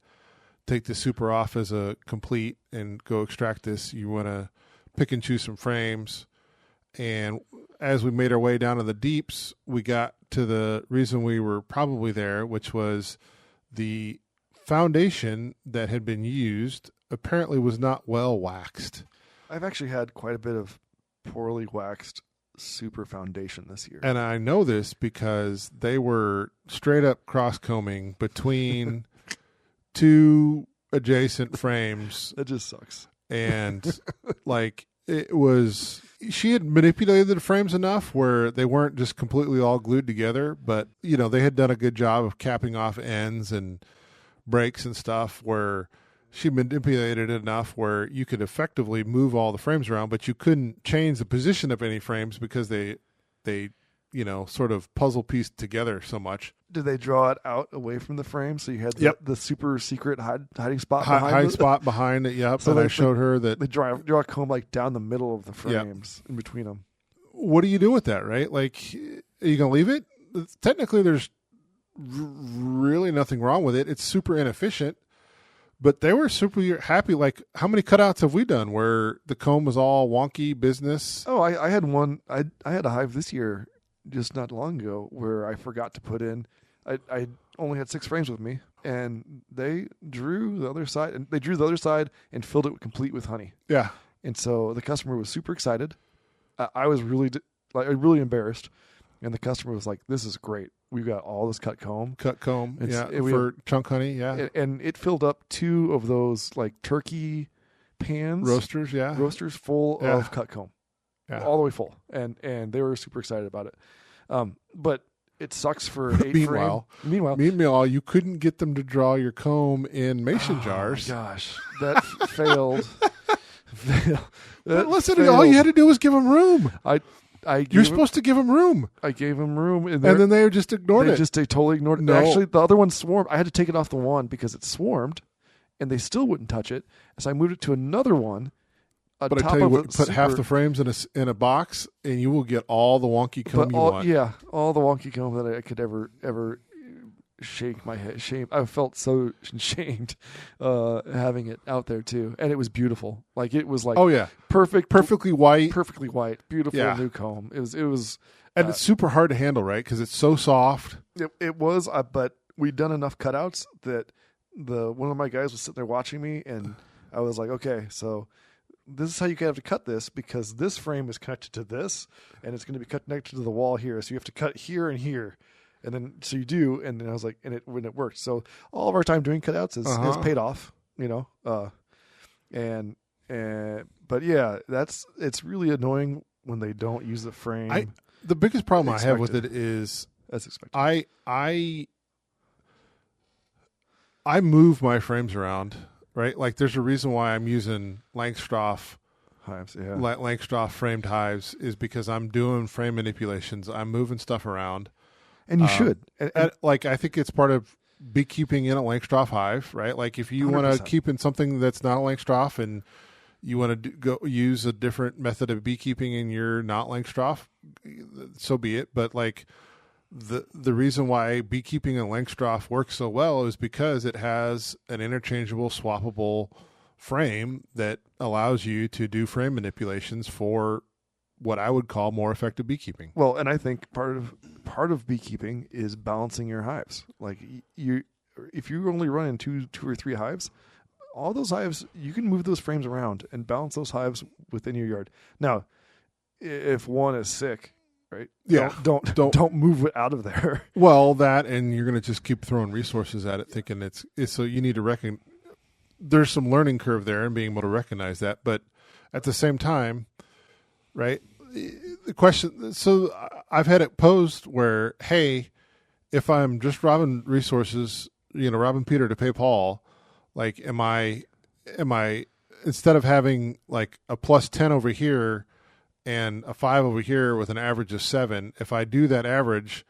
take the super off as a complete and go extract this. You want to pick and choose some frames. And as we made our way down to the deeps, we got to the reason we were probably there, which was the foundation that had been used apparently was not well waxed. I've actually had quite a bit of poorly waxed super foundation this year. And I know this because they were straight up cross-combing between 2 adjacent frames. That just sucks. And she had manipulated the frames enough where they weren't just completely all glued together, but they had done a good job of capping off ends and breaks and stuff where she manipulated it enough where you could effectively move all the frames around, but you couldn't change the position of any frames because they sort of puzzle pieced together so much. Did they draw it out away from the frame so you had the super secret hiding spot behind it? Yep. So and I showed her that they draw a comb down the middle of the frames in between them. What do you do with that, right? Like, are you going to leave it? Technically, there's really nothing wrong with it. It's super inefficient. But they were super happy. Like, how many cutouts have we done where the comb was all wonky business? Oh, I had one. I had a hive this year, just not long ago, where I forgot to put in. I only had 6 frames with me, and they drew the other side, and filled it complete with honey. Yeah. And so the customer was super excited. I was really embarrassed, and the customer was like, "This is great. We've got all this cut comb, for chunk honey, yeah." And it filled up 2 of those turkey pans, roasters full of cut comb, all the way full, and they were super excited about it. But it sucks for 8 Meanwhile, you couldn't get them to draw your comb in mason jars. Oh my gosh, that failed. But listen, all you had to do was give them room. You're supposed to give them room. I gave them room, and then they just ignored it. They totally ignored it. No. Actually, the other one swarmed. I had to take it off the one because it swarmed, and they still wouldn't touch it. So I moved it to another one. But I tell you what, put half the frames in a box, and you will get all the wonky comb you want. Yeah, all the wonky comb that I could ever shake my head. Shame. I felt so shamed having it out there too, and it was beautiful. Like it was perfectly white, beautiful new comb. It was, and it's super hard to handle, right? Because it's so soft. It was, but we'd done enough cutouts that one of my guys was sitting there watching me, and I was like, okay, so this is how you have to cut this because this frame is connected to this, and it's going to be connected to the wall here. So you have to cut here and here. And then, so you do, and then I was like, when it worked. So all of our time doing cutouts has paid off, but yeah, it's really annoying when they don't use the frame. The biggest problem I have with it is that's expected. I move my frames around, right? Like there's a reason why I'm using Langstroth hives, yeah. Langstroth framed hives is because I'm doing frame manipulations. I'm moving stuff around. And you should. Like, I think it's part of beekeeping in a Langstroth hive, right? Like, if you want to keep in something that's not a Langstroth and you want to go use a different method of beekeeping and you're not Langstroth, so be it. But, like, the reason why beekeeping in Langstroth works so well is because it has an interchangeable, swappable frame that allows you to do frame manipulations for what I would call more effective beekeeping. Well, and I think part of beekeeping is balancing your hives. Like, if you only run in two or three hives, all those hives, you can move those frames around and balance those hives within your yard. Now, if one is sick, right? Yeah, don't move it out of there. Well, that, and you're going to just keep throwing resources at it, thinking it's so you need to reckon. There's some learning curve there and being able to recognize that, but at the same time, right? The question. So I've had it posed where, hey, if I'm just robbing resources, robbing Peter to pay Paul, like, am I instead of having like a +10 over here and a 5 over here with an average of 7, if I do that average,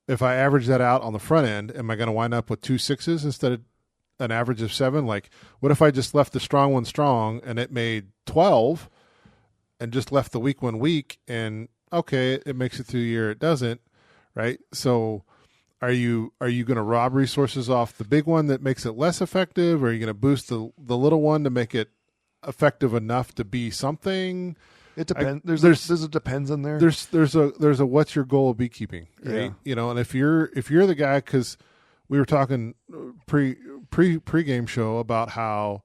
if I average that out on the front end, am I going to wind up with 2 6s instead of an average of 7? Like, what if I just left the strong one strong and it made 12 and just left the weak one weak, and okay, it makes it through the year, it doesn't, right? So are you going to rob resources off the big one that makes it less effective, or are you going to boost the little one to make it effective enough to be something? It depends. There's a depends in there. There's a what's your goal of beekeeping, right? Yeah. And if you're the guy, because we were talking pre-game show about how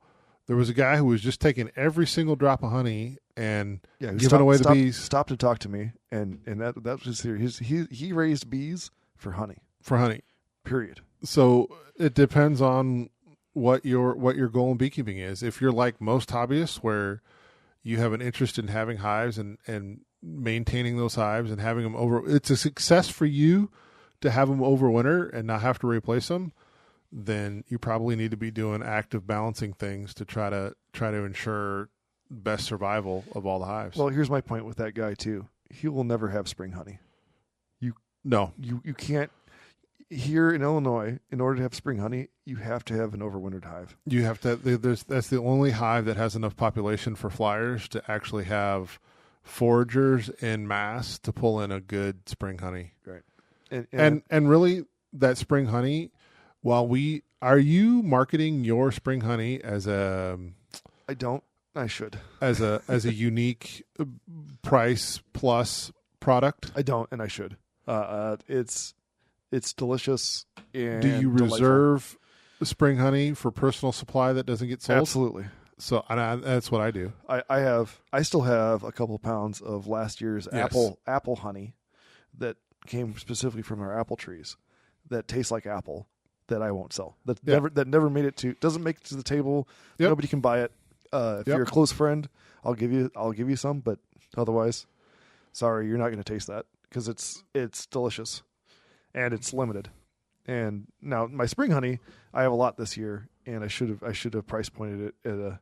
there was a guy who was just taking every single drop of honey and giving away the bees. Stopped to talk to me, and that was just here. He raised bees for honey. For honey, period. So it depends on what your goal in beekeeping is. If you're like most hobbyists, where you have an interest in having hives and maintaining those hives and having them over, it's a success for you to have them over winter and not have to replace them, then you probably need to be doing active balancing things to try to ensure best survival of all the hives. Well, here's my point with that guy too. He will never have spring honey. You can't. Here in Illinois, in order to have spring honey, you have to have an overwintered hive. You have to. That's the only hive that has enough population for flyers to actually have foragers en masse to pull in a good spring honey. Right. And really, that spring honey. Are you marketing your spring honey as a? I don't. I should. As a unique price plus product. I don't, and I should. It's delicious. And do you reserve the spring honey for personal supply that doesn't get sold? Absolutely. So that's what I do. I still have a couple of pounds of last year's apple honey that came specifically from our apple trees that tastes like apple that I won't sell. That never made it doesn't make it to the table. Yep. Nobody can buy it. If you're a close friend, I'll give you some, but otherwise, sorry, you're not going to taste that because it's delicious. And it's limited. And now my spring honey, I have a lot this year, and I should have price pointed it at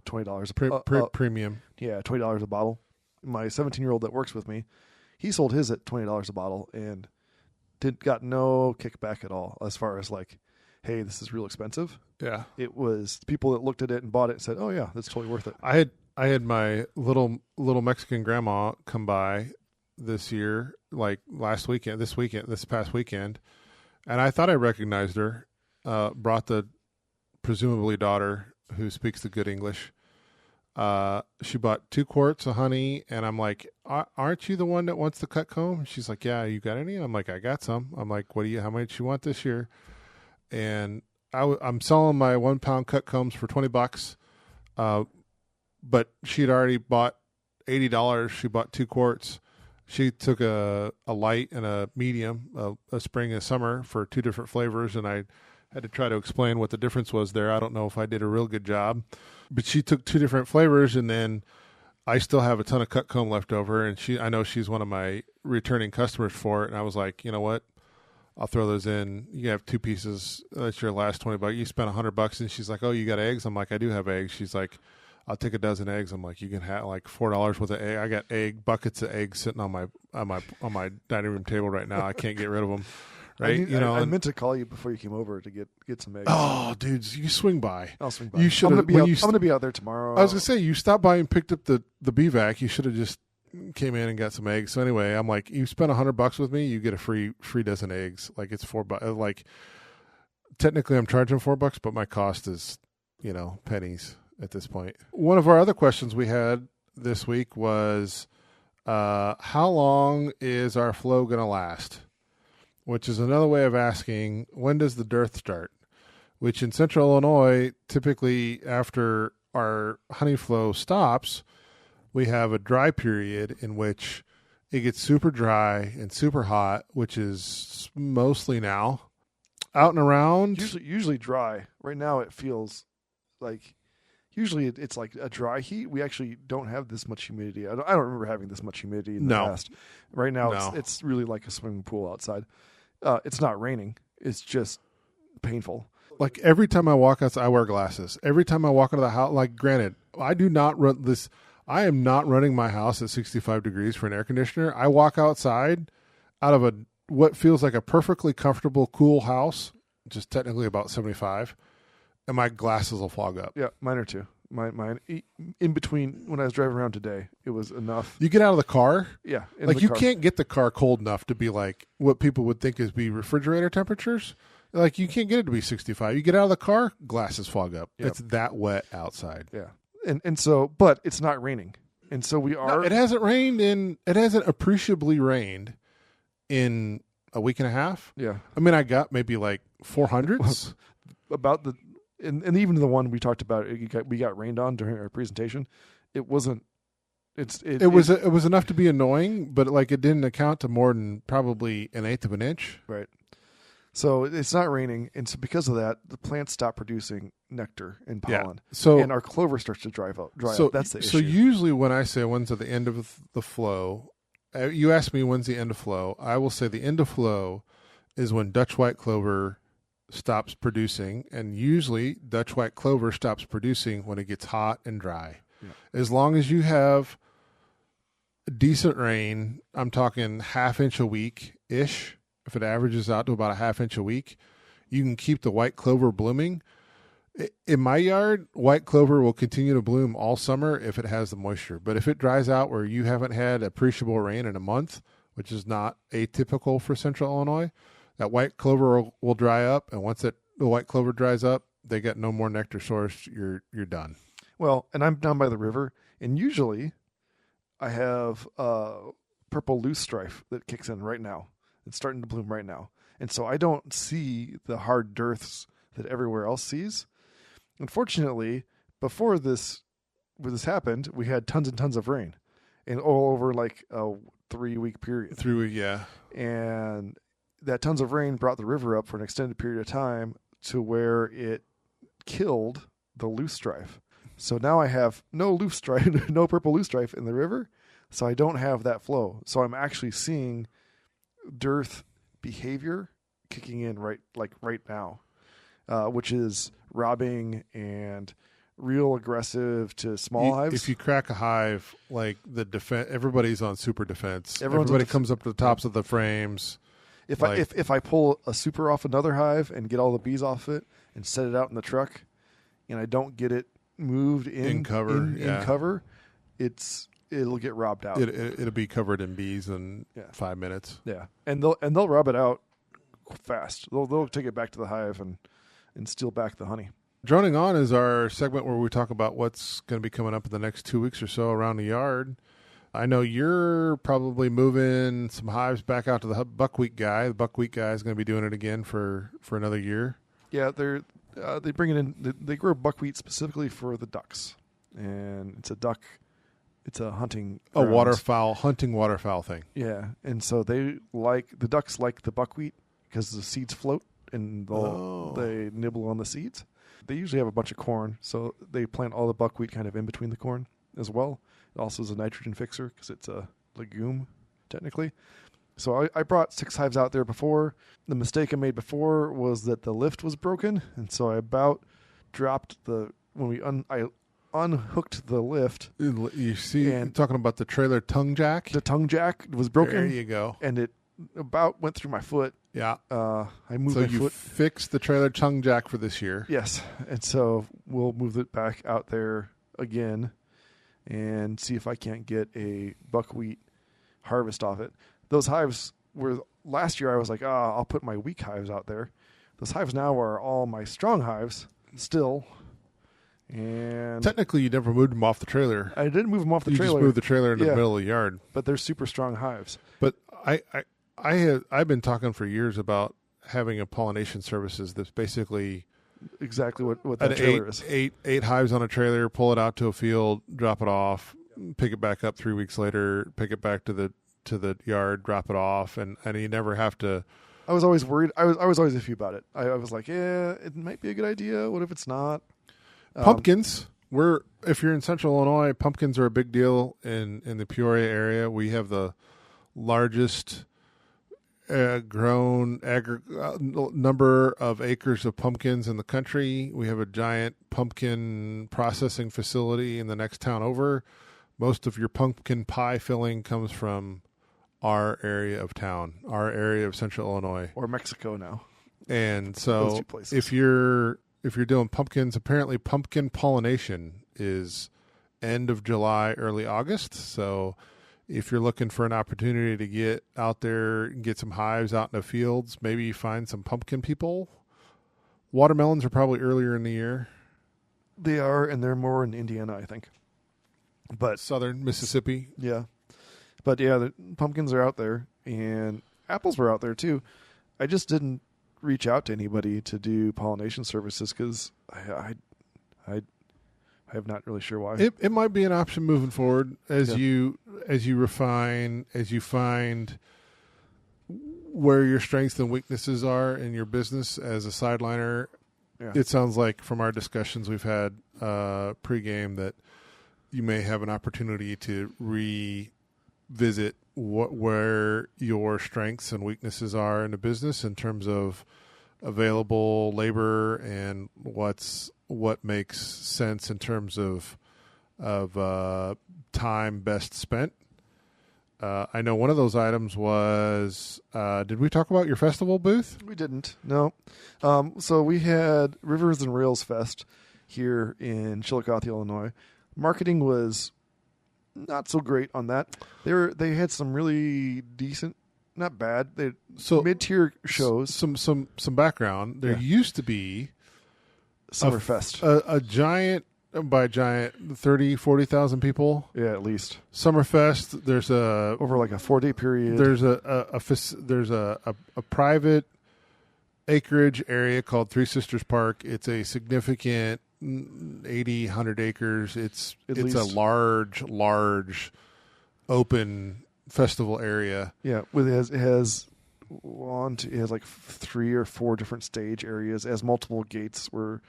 $20 premium. Yeah, $20 a bottle. My 17-year-old that works with me, he sold his at $20 a bottle and got no kickback at all as far as like, hey, this is real expensive. Yeah, it was people that looked at it and bought it and said, oh yeah, that's totally worth it. I had my little Mexican grandma come by this year, like this past weekend, and I thought I recognized her. Brought the presumably daughter who speaks the good English. She bought 2 quarts of honey, and I'm like, aren't you the one that wants the cut comb? She's like, yeah, you got any? I'm like, I got some. I'm like, how much you want this year? And I'm selling my 1 pound cut combs for $20. But she'd already bought $80. She bought 2 quarts. She took a light and a medium, a spring and a summer for 2 different flavors, and I had to try to explain what the difference was there. I don't know if I did a real good job, but she took 2 different flavors, and then I still have a ton of cut comb left over, and I know she's one of my returning customers for it, and I was like, you know what? I'll throw those in. You have 2 pieces. That's your last $20. You spent $100, and she's like, oh, you got eggs? I'm like, I do have eggs. She's like, I'll take a dozen eggs. I'm like, you can have like $4 worth of egg. I got buckets of eggs sitting on my dining room table right now. I can't get rid of them. Right? I meant to call you before you came over to get some eggs. Oh, dudes, you swing by. I'll swing by. You should. I'm going to be out there tomorrow. I was gonna say, you stopped by and picked up the BVAC. You should have just came in and got some eggs. So anyway, I'm like, you spent $100 with me, you get a free dozen eggs. Like it's $4. Like technically, I'm charging $4, but my cost is, pennies at this point. One of our other questions we had this week was, how long is our flow gonna last? Which is another way of asking, when does the dearth start? Which in central Illinois, typically after our honey flow stops, we have a dry period in which it gets super dry and super hot, which is mostly now. Out and around. Usually dry. Right now it feels like, usually it's like a dry heat. We actually don't have this much humidity. I don't remember having this much humidity in the past. Right now it's really like a swimming pool outside. It's not raining. It's just painful. Like every time I walk outside, I wear glasses. Every time I walk into the house, like granted, I do not run this. I am not running my house at 65 degrees for an air conditioner. I walk outside out of what feels like a perfectly comfortable, cool house, which is technically about 75, and my glasses will fog up. Yeah, mine are too. Mine in between when I was driving around today, it was enough. You get out of the car, yeah, like you can't get the car cold enough to be like what people would think is be refrigerator temperatures. Like you can't get it to be 65. You get out of the car, glasses fog up. Yep. It's that wet outside. Yeah, and so, but it's not raining, and so we are. No, it hasn't appreciably rained in a week and a half. Yeah, I mean, I got maybe like 400s. About the. And even the one we talked about, we got rained on during our presentation. It wasn't. It was enough to be annoying, but like it didn't account to more than probably 1/8 of an inch. Right. So it's not raining, and so because of that, the plants stop producing nectar and pollen. Yeah. And our clover starts to dry out. That's the issue. So usually when I say when's at the end of the flow, you ask me when's the end of flow. I will say the end of flow is when Dutch white clover stops producing, and usually Dutch white clover stops producing when it gets hot and dry. Yeah. As long as you have decent rain, I'm talking half inch a week ish. If it averages out to about a half inch a week, you can keep the white clover blooming. In my yard, white clover will continue to bloom all summer if it has the moisture. But if it dries out where you haven't had appreciable rain in a month, which is not atypical for central Illinois, that white clover will dry up, and once the white clover dries up, they get no more nectar source. You're done. Well, and I'm down by the river, and usually I have purple loosestrife that kicks in right now. It's starting to bloom right now, and so I don't see the hard dearths that everywhere else sees. Unfortunately, before this happened, we had tons and tons of rain, and all over like a 3-week period. Yeah, and that tons of rain brought the river up for an extended period of time to where it killed the loosestrife. So now I have no loosestrife, no purple loosestrife in the river, so I don't have that flow. So I'm actually seeing dearth behavior kicking in right now, which is robbing and real aggressive to small hives. If you crack a hive, like the defense, everybody's on super defense. Everybody comes up to the tops of the frames. If I pull a super off another hive and get all the bees off it and set it out in the truck, and I don't get it moved in cover, it'll get robbed out. It'll be covered in bees in 5 minutes. Yeah, and they'll rob it out fast. They'll take it back to the hive and steal back the honey. Droning on is our segment where we talk about what's going to be coming up in the next 2 weeks or so around the yard. I know you're probably moving some hives back out to the buckwheat guy. The buckwheat guy is going to be doing it again for another year. Yeah, they bring it in. They grow buckwheat specifically for the ducks, and it's a hunting hunting waterfowl thing. Yeah, and so the ducks like the buckwheat because the seeds float and they nibble on the seeds. They usually have a bunch of corn, so they plant all the buckwheat kind of in between the corn as well. It also is a nitrogen fixer because it's a legume, technically. So I brought 6 hives out there before. The mistake I made before was that the lift was broken, and so I about dropped I unhooked the lift. You see, And talking about the trailer tongue jack. The tongue jack was broken. There you go. And it about went through my foot. Yeah. I moved so my you foot. fixed the trailer tongue jack for this year. Yes. And so we'll move it back out there again and see if I can't get a buckwheat harvest off it. Those hives were last year I was like, I'll put my weak hives out there. Those hives now are all my strong hives still. And technically you never moved them off the trailer. I didn't move them off the trailer. You just moved the trailer into the middle of the yard. But they're super strong hives. But I've been talking for years about having a pollination services that's basically exactly what that trailer is. Eight hives on a trailer, pull it out to a field, drop it off, pick it back up 3 weeks later, pick it back to the yard, drop it off, and you never have to. I was always worried. I was always iffy about it. I was like, yeah, it might be a good idea. What if it's not? Pumpkins. If you're in Central Illinois, pumpkins are a big deal in the Peoria area. We have the largest grown number of acres of pumpkins in the country. We have a giant pumpkin processing facility in the next town over. Most of your pumpkin pie filling comes from our area of town, our area of Central Illinois, or Mexico now. And so, if you're doing pumpkins, apparently pumpkin pollination is end of July, early August. So if you're looking for an opportunity to get out there and get some hives out in the fields, maybe you find some pumpkin people. Watermelons are probably earlier in the year. They are, and they're more in Indiana, I think. But southern Mississippi. Yeah. But yeah, the pumpkins are out there, and apples were out there too. I just didn't reach out to anybody to do pollination services because I'm not really sure why. It might be an option moving forward as you refine, as you find where your strengths and weaknesses are in your business as a sideliner. Yeah. It sounds like from our discussions we've had pregame that you may have an opportunity to revisit where your strengths and weaknesses are in the business in terms of available labor and what makes sense in terms of time best spent. I know one of those items was, did we talk about your festival booth? We didn't, no. So we had Rivers and Rails Fest here in Chillicothe, Illinois. Marketing was not so great on that. They had some really decent, not bad, mid-tier shows. Some background. There used to be Summerfest. A giant, by giant, 30, 40,000 people. Yeah, at least. Summerfest, there's over like a 4-day period. There's a private acreage area called Three Sisters Park. It's a significant 80, 100 acres. It's a large open festival area. Yeah, it has like 3 or 4 different stage areas. It has multiple gates where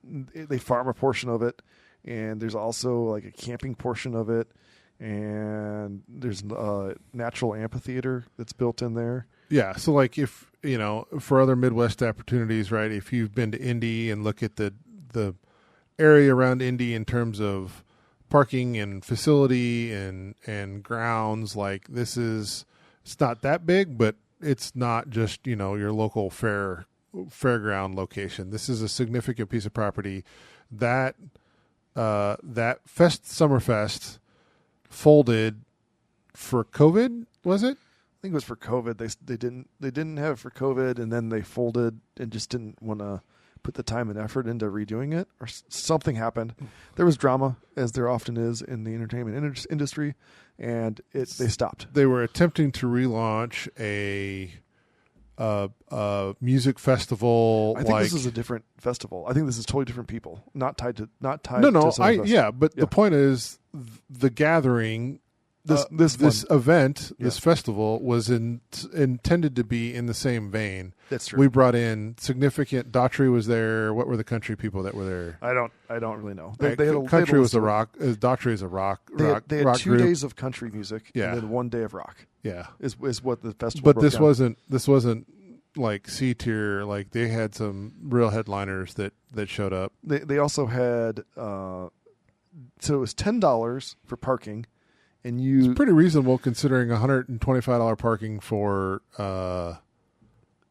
they farm a portion of it, and there's also like a camping portion of it, and there's a natural amphitheater that's built in there. Yeah, so like if, for other Midwest opportunities, right, if you've been to Indy and look at the area around Indy in terms of parking and facility and grounds, like it's not that big, but it's not just, your local fairground location. This is a significant piece of property that Summerfest folded for COVID, was it? I think it was for COVID. They didn't have it for COVID, and then they folded and just didn't want to put the time and effort into redoing it, or something happened. There was drama, as there often is in the entertainment industry, and they stopped. They were attempting to relaunch a music festival. I think this is a different festival. I think this is totally different people, not tied to. No, to the point is the gathering. This event, this festival was intended to be in the same vein. That's true. We brought in significant. Daughtry was there. What were the country people that were there? I don't really know. Country was a rock. Daughtry is a rock. They had 2 group. days of country music, and then 1 day of rock. Yeah, is what the festival. But this wasn't like C tier. Like they had some real headliners that showed up. They also had so it was $10 for parking, and It's pretty reasonable considering $125 parking for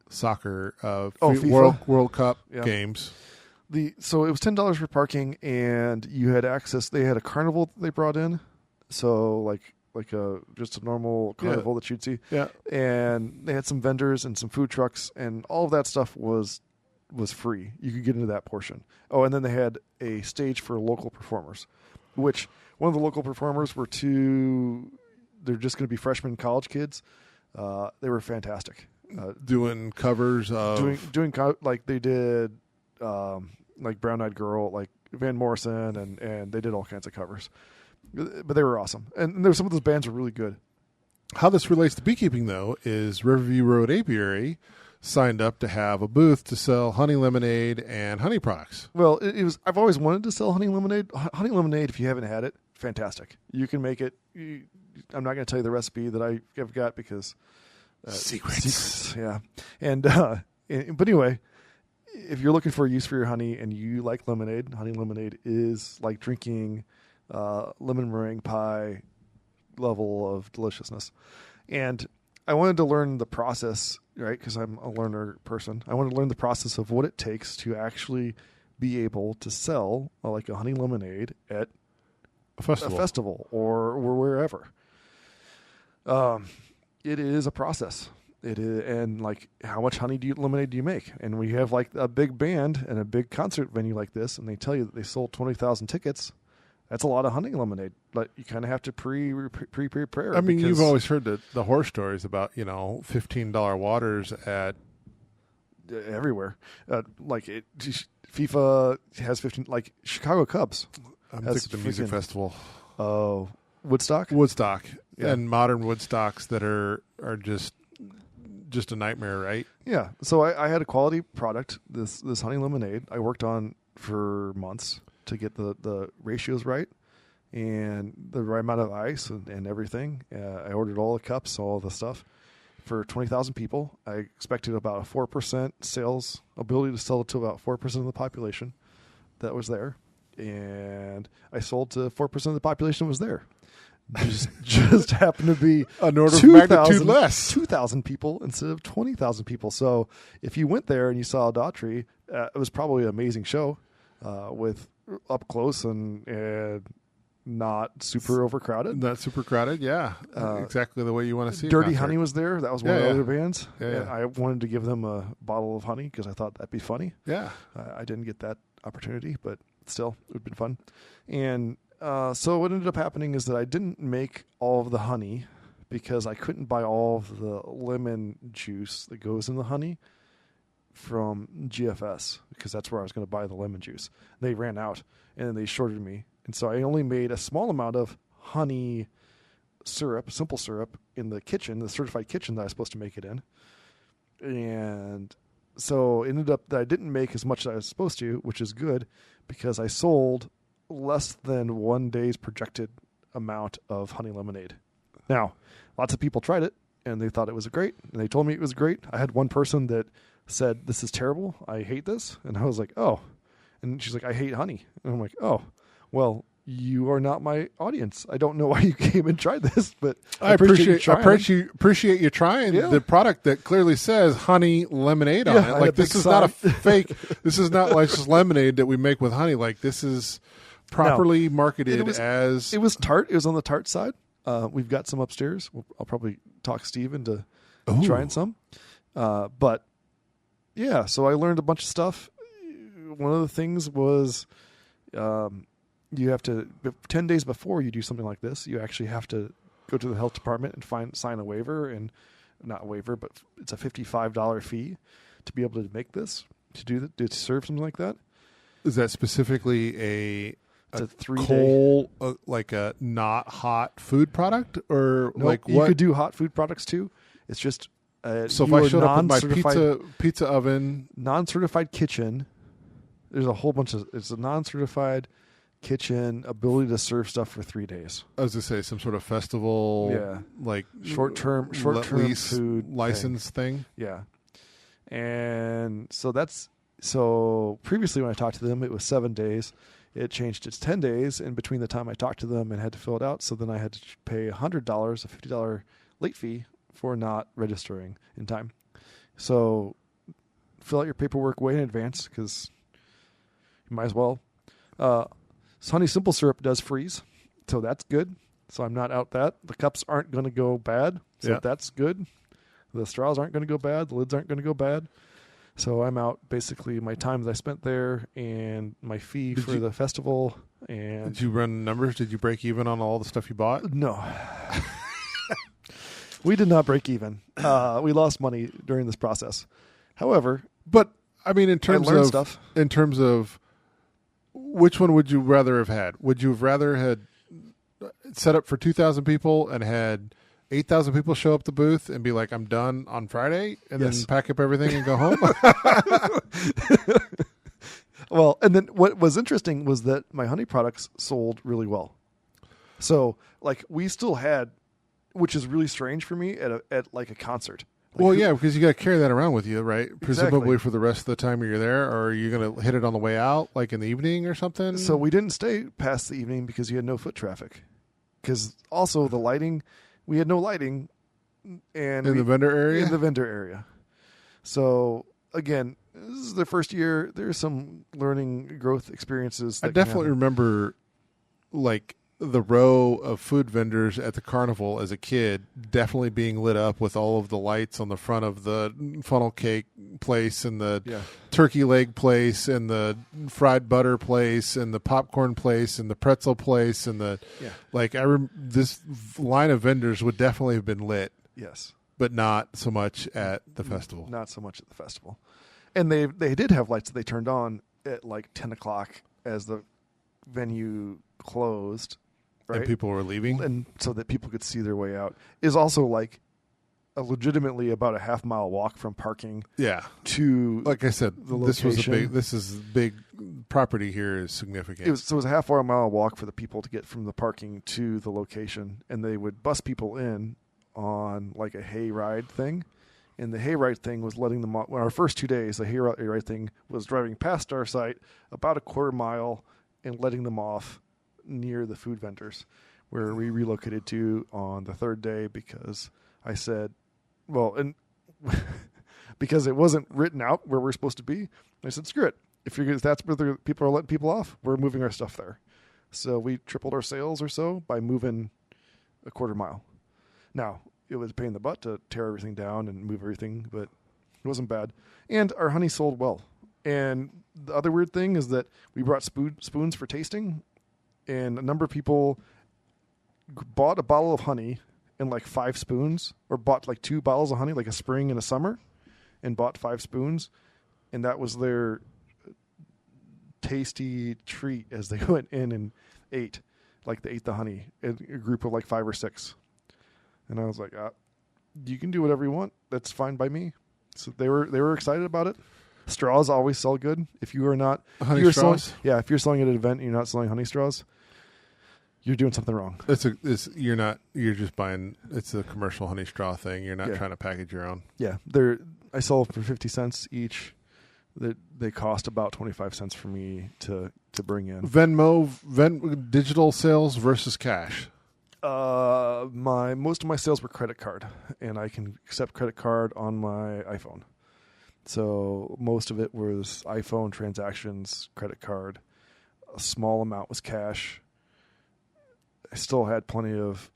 soccer FIFA? World Cup Yeah. games. So it was $10 for parking, and you had access. They had a carnival that they brought in, so like just a normal carnival that you'd see. Yeah, And they had some vendors and some food trucks, and all of that stuff was free. You could get into that portion. Oh, and then they had a stage for local performers, which one of the local performers were they're just going to be freshman college kids. They were fantastic. doing covers of Like they did like Brown Eyed Girl, like Van Morrison, and they did all kinds of covers. But they were awesome. And there were some of those bands were really good. How this relates to beekeeping, though, is Riverview Road Apiary signed up to have a booth to sell honey lemonade and honey products. Well, it was. I've always wanted to sell honey lemonade. Honey lemonade, if you haven't had it, fantastic. You can make it. I'm not going to tell you the recipe that I've got because Secrets. Yeah, and but anyway, if you're looking for a use for your honey and you like lemonade, honey lemonade is like drinking lemon meringue pie level of deliciousness. And I wanted to learn the process, right? Because I'm a learner person. I wanted to learn the process of what it takes to actually be able to sell like a honey lemonade at A festival. or wherever. It is a process. It is, and like how much lemonade do you make? And we have like a big band and a big concert venue like this, and they tell you that they sold 20,000 tickets. That's a lot of honey lemonade, but you kind of have to prepare. I mean, you've always heard the horror stories about, $15 waters at everywhere. FIFA has 15, like Chicago Cubs. I'm thinking the music festival. Oh, Woodstock? Yeah. And modern Woodstocks that are just a nightmare, right? Yeah. So I had a quality product, this honey lemonade I worked on for months to get the ratios right and the right amount of ice and everything. I ordered all the cups, all the stuff for 20,000 people. I expected about a 4% sales ability to sell it to about 4% of the population that was there. And I sold to 4% of the population was there. Just happened to be an order of magnitude less. 2,000 people instead of 20,000 people. So if you went there and you saw Daughtry, it was probably an amazing show with up close and not super overcrowded. Not super crowded, yeah. Exactly the way you want to see it. Dirty Honey was there. That was one of the other bands. Yeah. And I wanted to give them a bottle of honey because I thought that'd be funny. Yeah. I didn't get that opportunity, but still, it would have been fun. And so what ended up happening is that I didn't make all of the honey because I couldn't buy all of the lemon juice that goes in the honey from GFS because that's where I was going to buy the lemon juice. They ran out and then they shorted me. And so I only made a small amount of honey syrup, simple syrup, in the kitchen, the certified kitchen that I was supposed to make it in. And so it ended up that I didn't make as much as I was supposed to, which is good because I sold less than 1 day's projected amount of honey lemonade. Now, lots of people tried it and they thought it was great and they told me it was great. I had one person that said, "This is terrible. I hate this." And I was like, "Oh." And she's like, "I hate honey." And I'm like, "Oh, well, you are not my audience. I don't know why you came and tried this, but I appreciate you trying the product that clearly says honey lemonade on it. Like this is not a fake. This is not like just lemonade that we make with honey. Like this is properly marketed as. It was tart. It was on the tart side. We've got some upstairs. I'll probably talk Steve into trying some. But yeah, so I learned a bunch of stuff. One of the things was you have to 10 days before you do something like this, you actually have to go to the health department and sign a waiver, and not a waiver, but it's a $55 fee to be able to make this, to serve something like that. Is that specifically a 3-day cold, like a not hot food product, or nope, like what? You could do hot food products too. It's just so if I showed up with my pizza oven, non-certified kitchen. There's a whole bunch of. It's a non-certified kitchen ability to serve stuff for 3 days. I was to say some sort of festival, like short-term food license thing. Yeah, and so previously when I talked to them, it was 7 days. it changed its 10 days in between the time I talked to them and had to fill it out. So then I had to pay $100, a $50 late fee for not registering in time. So fill out your paperwork way in advance because you might as well. Honey simple syrup does freeze, so that's good. So I'm not out that. The cups aren't going to go bad, so that's good. The straws aren't going to go bad. The lids aren't going to go bad. So I'm out basically my time that I spent there and my fee for the festival. And did you run numbers? Did you break even on all the stuff you bought? No. We did not break even. We lost money during this process. However, but I mean, in terms of which one would you rather have had? Would you have rather had set up for 2,000 people and had 8,000 people show up the booth and be like, I'm done on Friday, and then pack up everything and go home? Well, and then what was interesting was that my honey products sold really well. So, like, we still had, which is really strange for me, at like a concert. Like, well, yeah, because you got to carry that around with you, right? Exactly. Presumably for the rest of the time you're there, or are you going to hit it on the way out, like in the evening or something? So we didn't stay past the evening because you had no foot traffic. Because also the lighting, we had no lighting. And the vendor area? In the vendor area. So, again, this is the first year. There's some learning growth experiences. I definitely remember, like, the row of food vendors at the carnival as a kid definitely being lit up with all of the lights on the front of the funnel cake place and the turkey leg place and the fried butter place and the popcorn place and the pretzel place and the this line of vendors would definitely have been lit. Yes. But not so much at the festival. Not so much at the festival. And they did have lights that they turned on at like 10 o'clock as the venue closed. Right? And people were leaving? And so that people could see their way out. Is also like legitimately about a half-mile walk from parking to, like I said, the location. This is big property here is significant. It was a half-mile walk for the people to get from the parking to the location, and they would bus people in on like a hayride thing. And the hayride thing was letting them off. Well, our first 2 days, the hayride thing was driving past our site about a quarter mile and letting them off near the food vendors, where we relocated to on the third day because I said, well, and because it wasn't written out where we're supposed to be, I said, screw it. If that's where the people are letting people off, we're moving our stuff there. So we tripled our sales or so by moving a quarter mile. Now, it was a pain in the butt to tear everything down and move everything, but it wasn't bad. And our honey sold well. And the other weird thing is that we brought spoons for tasting, and a number of people bought a bottle of honey and like 5 spoons, or bought like 2 bottles of honey, like a spring and a summer, and bought 5 spoons. And that was their tasty treat as they went in and ate. Like they ate the honey in a group of like 5 or 6. And I was like, you can do whatever you want. That's fine by me. So they were excited about it. Straws always sell good. If you are not honey straws, if you're selling at an event and you're not selling honey straws, you're doing something wrong. You're just buying. It's a commercial honey straw thing. You're not trying to package your own. Yeah, I sell for 50 cents each. They cost about 25 cents for me to bring in. Venmo, digital sales versus cash. Most of my sales were credit card, and I can accept credit card on my iPhone. So most of it was iPhone transactions, credit card. A small amount was cash. I still had plenty of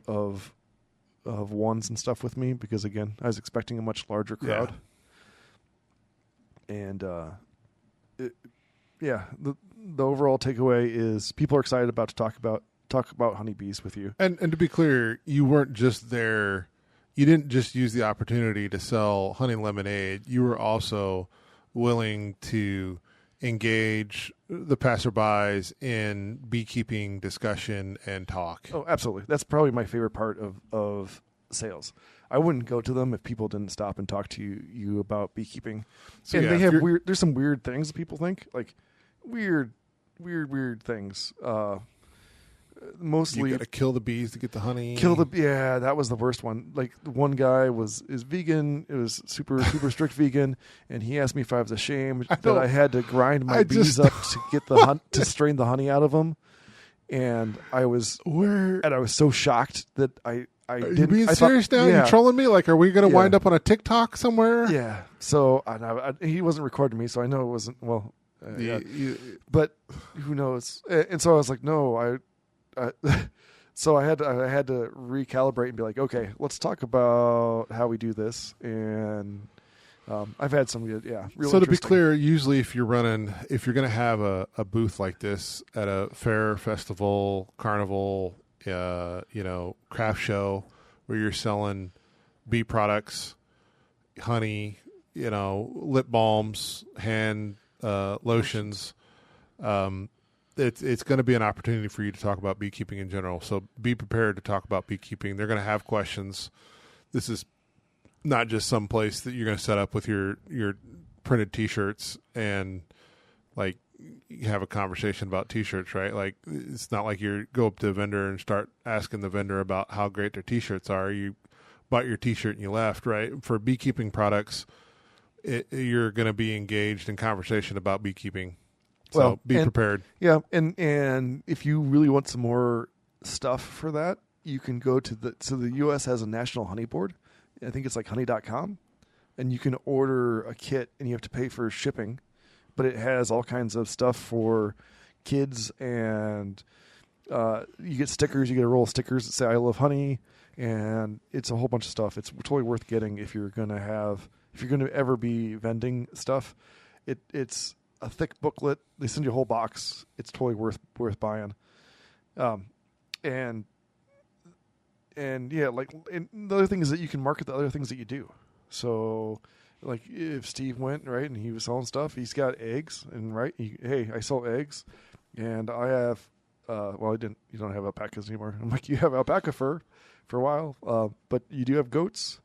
ones and stuff with me because, again, I was expecting a much larger crowd. Yeah. And the overall takeaway is people are excited about to talk about honeybees with you. And to be clear, you weren't just there. You didn't just use the opportunity to sell honey lemonade. You were also willing to engage the passerbys in beekeeping discussion and talk. Oh, absolutely. That's probably my favorite part of sales. I wouldn't go to them if people didn't stop and talk to you about beekeeping. So and they have there's some weird things that people think, like weird things. mostly you got to kill the bees to get the honey. Yeah, that was the worst one. Like one guy is vegan. It was super strict vegan, and he asked me if I was ashamed that I had to grind my bees up to get to strain the honey out of them. And I was so shocked that I didn't. You being serious now? Yeah. You trolling me? Like, are we going to wind up on a TikTok somewhere? Yeah. So he wasn't recording me, so I know it wasn't. Well, but who knows? And so I was like, no, so I had to recalibrate and be like, okay, let's talk about how we do this. And I've had some good, real. So to be clear, usually if you're going to have a booth like this at a fair, festival, carnival, craft show where you're selling bee products, honey, lip balms, hand lotions, it's going to be an opportunity for you to talk about beekeeping in general. So be prepared to talk about beekeeping. They're going to have questions. This is not just some place that you're going to set up with your printed T-shirts and like have a conversation about T-shirts, right? Like it's not like you go up to a vendor and start asking the vendor about how great their T-shirts are. You bought your T-shirt and you left, right? For beekeeping products, you're going to be engaged in conversation about beekeeping. So be prepared. Yeah, and if you really want some more stuff for that, you can go to the U.S. has a national honey board. I think it's like honey.com, and you can order a kit and you have to pay for shipping, but it has all kinds of stuff for kids, and you get stickers. You get a roll of stickers that say "I love honey," and it's a whole bunch of stuff. It's totally worth getting if you're going to ever be vending stuff. It's a thick booklet. They send you a whole box. It's totally worth buying. And yeah, and the other thing is that you can market the other things that you do. So, like if Steve went right and he was selling stuff, he's got eggs and hey, I sell eggs, and I have I didn't. You don't have alpacas anymore. I'm like, you have alpaca fur for a while, but you do have goats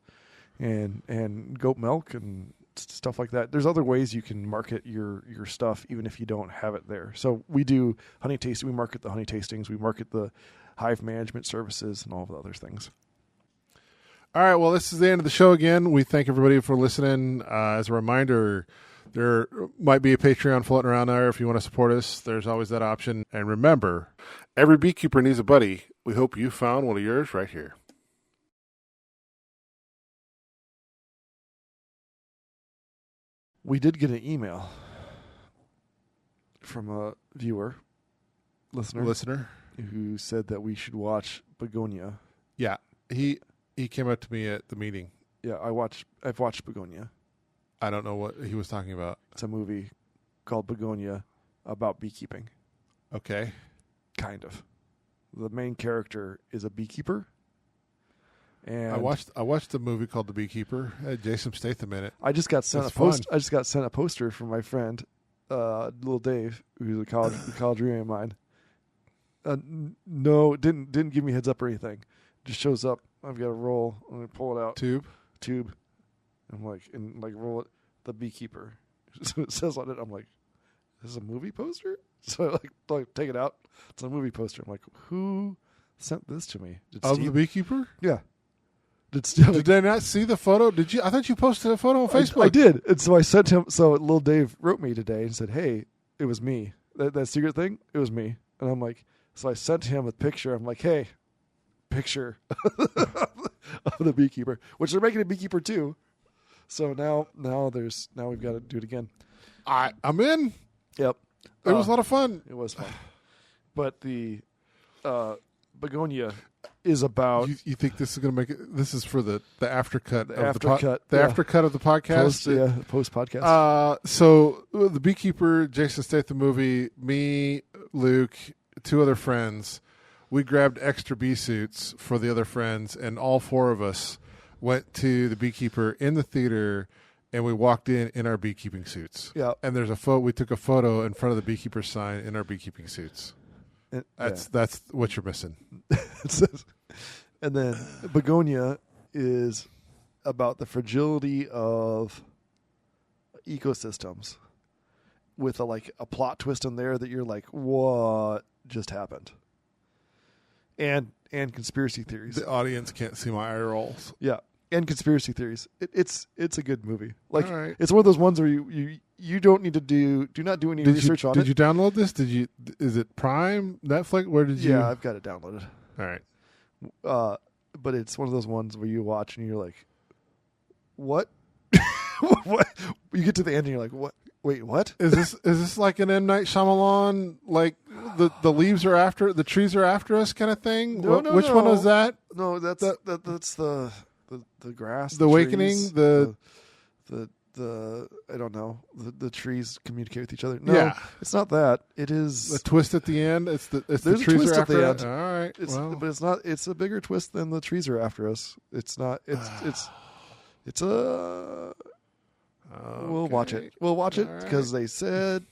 and goat milk and stuff like that. There's other ways you can market your stuff even if you don't have it there. So we do honey tasting. We market the honey tastings. We market the hive management services and all the other things. All right. Well, this is the end of the show again. We thank everybody for listening. As a reminder, there might be a Patreon floating around there if you want to support us. There's always that option. And remember, every beekeeper needs a buddy. We hope you found one of yours right here. We did get an email from a listener, who said that we should watch Begonia. Yeah, he came up to me at the meeting. Yeah, I've watched Begonia. I don't know what he was talking about. It's a movie called Begonia about beekeeping. Okay. Kind of. The main character is a beekeeper. And I watched the movie called The Beekeeper. It had Jason Statham in it. I just got sent a poster from my friend, little Dave, who's a college roommate of mine. No, didn't give me a heads up or anything. Just shows up. I've got a roll. I'm gonna pull it out. Tube. I'm like, roll it. The Beekeeper. So it says on it. I'm like, this is a movie poster. So I like take it out. It's a movie poster. I'm like, who sent this to me? Of The Beekeeper? Yeah. Did they not see the photo? Did you? I thought you posted a photo on Facebook. I did, and so I sent him. So little Dave wrote me today and said, "Hey, it was me. That secret thing, it was me." And I'm like, so I sent him a picture. I'm like, "Hey, picture of the Beekeeper," which they're making a Beekeeper too. So now we've got to do it again. I'm in. Yep, it was a lot of fun. It was fun, but the Begonia is about. You think this is going to make it? This is for the aftercut. The aftercut of the podcast. Post podcast. So the Beekeeper, Jason Statham movie. Me, Luke, two other friends. We grabbed extra bee suits for the other friends, and all four of us went to the Beekeeper in the theater, and we walked in our beekeeping suits. Yeah. And there's a photo. We took a photo in front of the Beekeeper sign in our beekeeping suits. That's what you're missing. And then Begonia is about the fragility of ecosystems with a plot twist in there that you're like, what just happened? and conspiracy theories. The audience can't see my eye rolls. Yeah, and conspiracy theories. It's a good movie. Like All right. it's one of those ones where you don't need to do not do any research on it. Did you download this? Is it Prime, Netflix? Where did you? Yeah, I've got it downloaded. All right. But it's one of those ones where you watch and you're like, what? What? You get to the end and you're like, what? Wait, what? Is this like an M. Night Shyamalan, like the leaves are after, the trees are after us kind of thing? No, Which one was that? No, that's the grass. The Awakening? Trees, the I don't know. The trees communicate with each other. No, Yeah. it's not that. It is A twist at the end. It's the There's trees a twist are at after the us. end. All right. but it's not. It's a bigger twist than the trees are after us. It's not. It's a. We'll watch it. We'll watch it because they said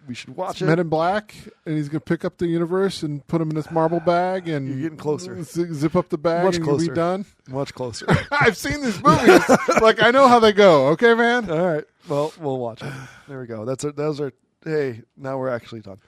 we should watch it. Men in Black, and he's going to pick up the universe and put him in this marble bag, and You're getting closer. Zip up the bag, Much and closer. you'll be done. Much closer. I've seen these movies. Like, I know how they go. Okay, man. All right. Well, we'll watch it. There we go. Those are. Hey, now we're actually done.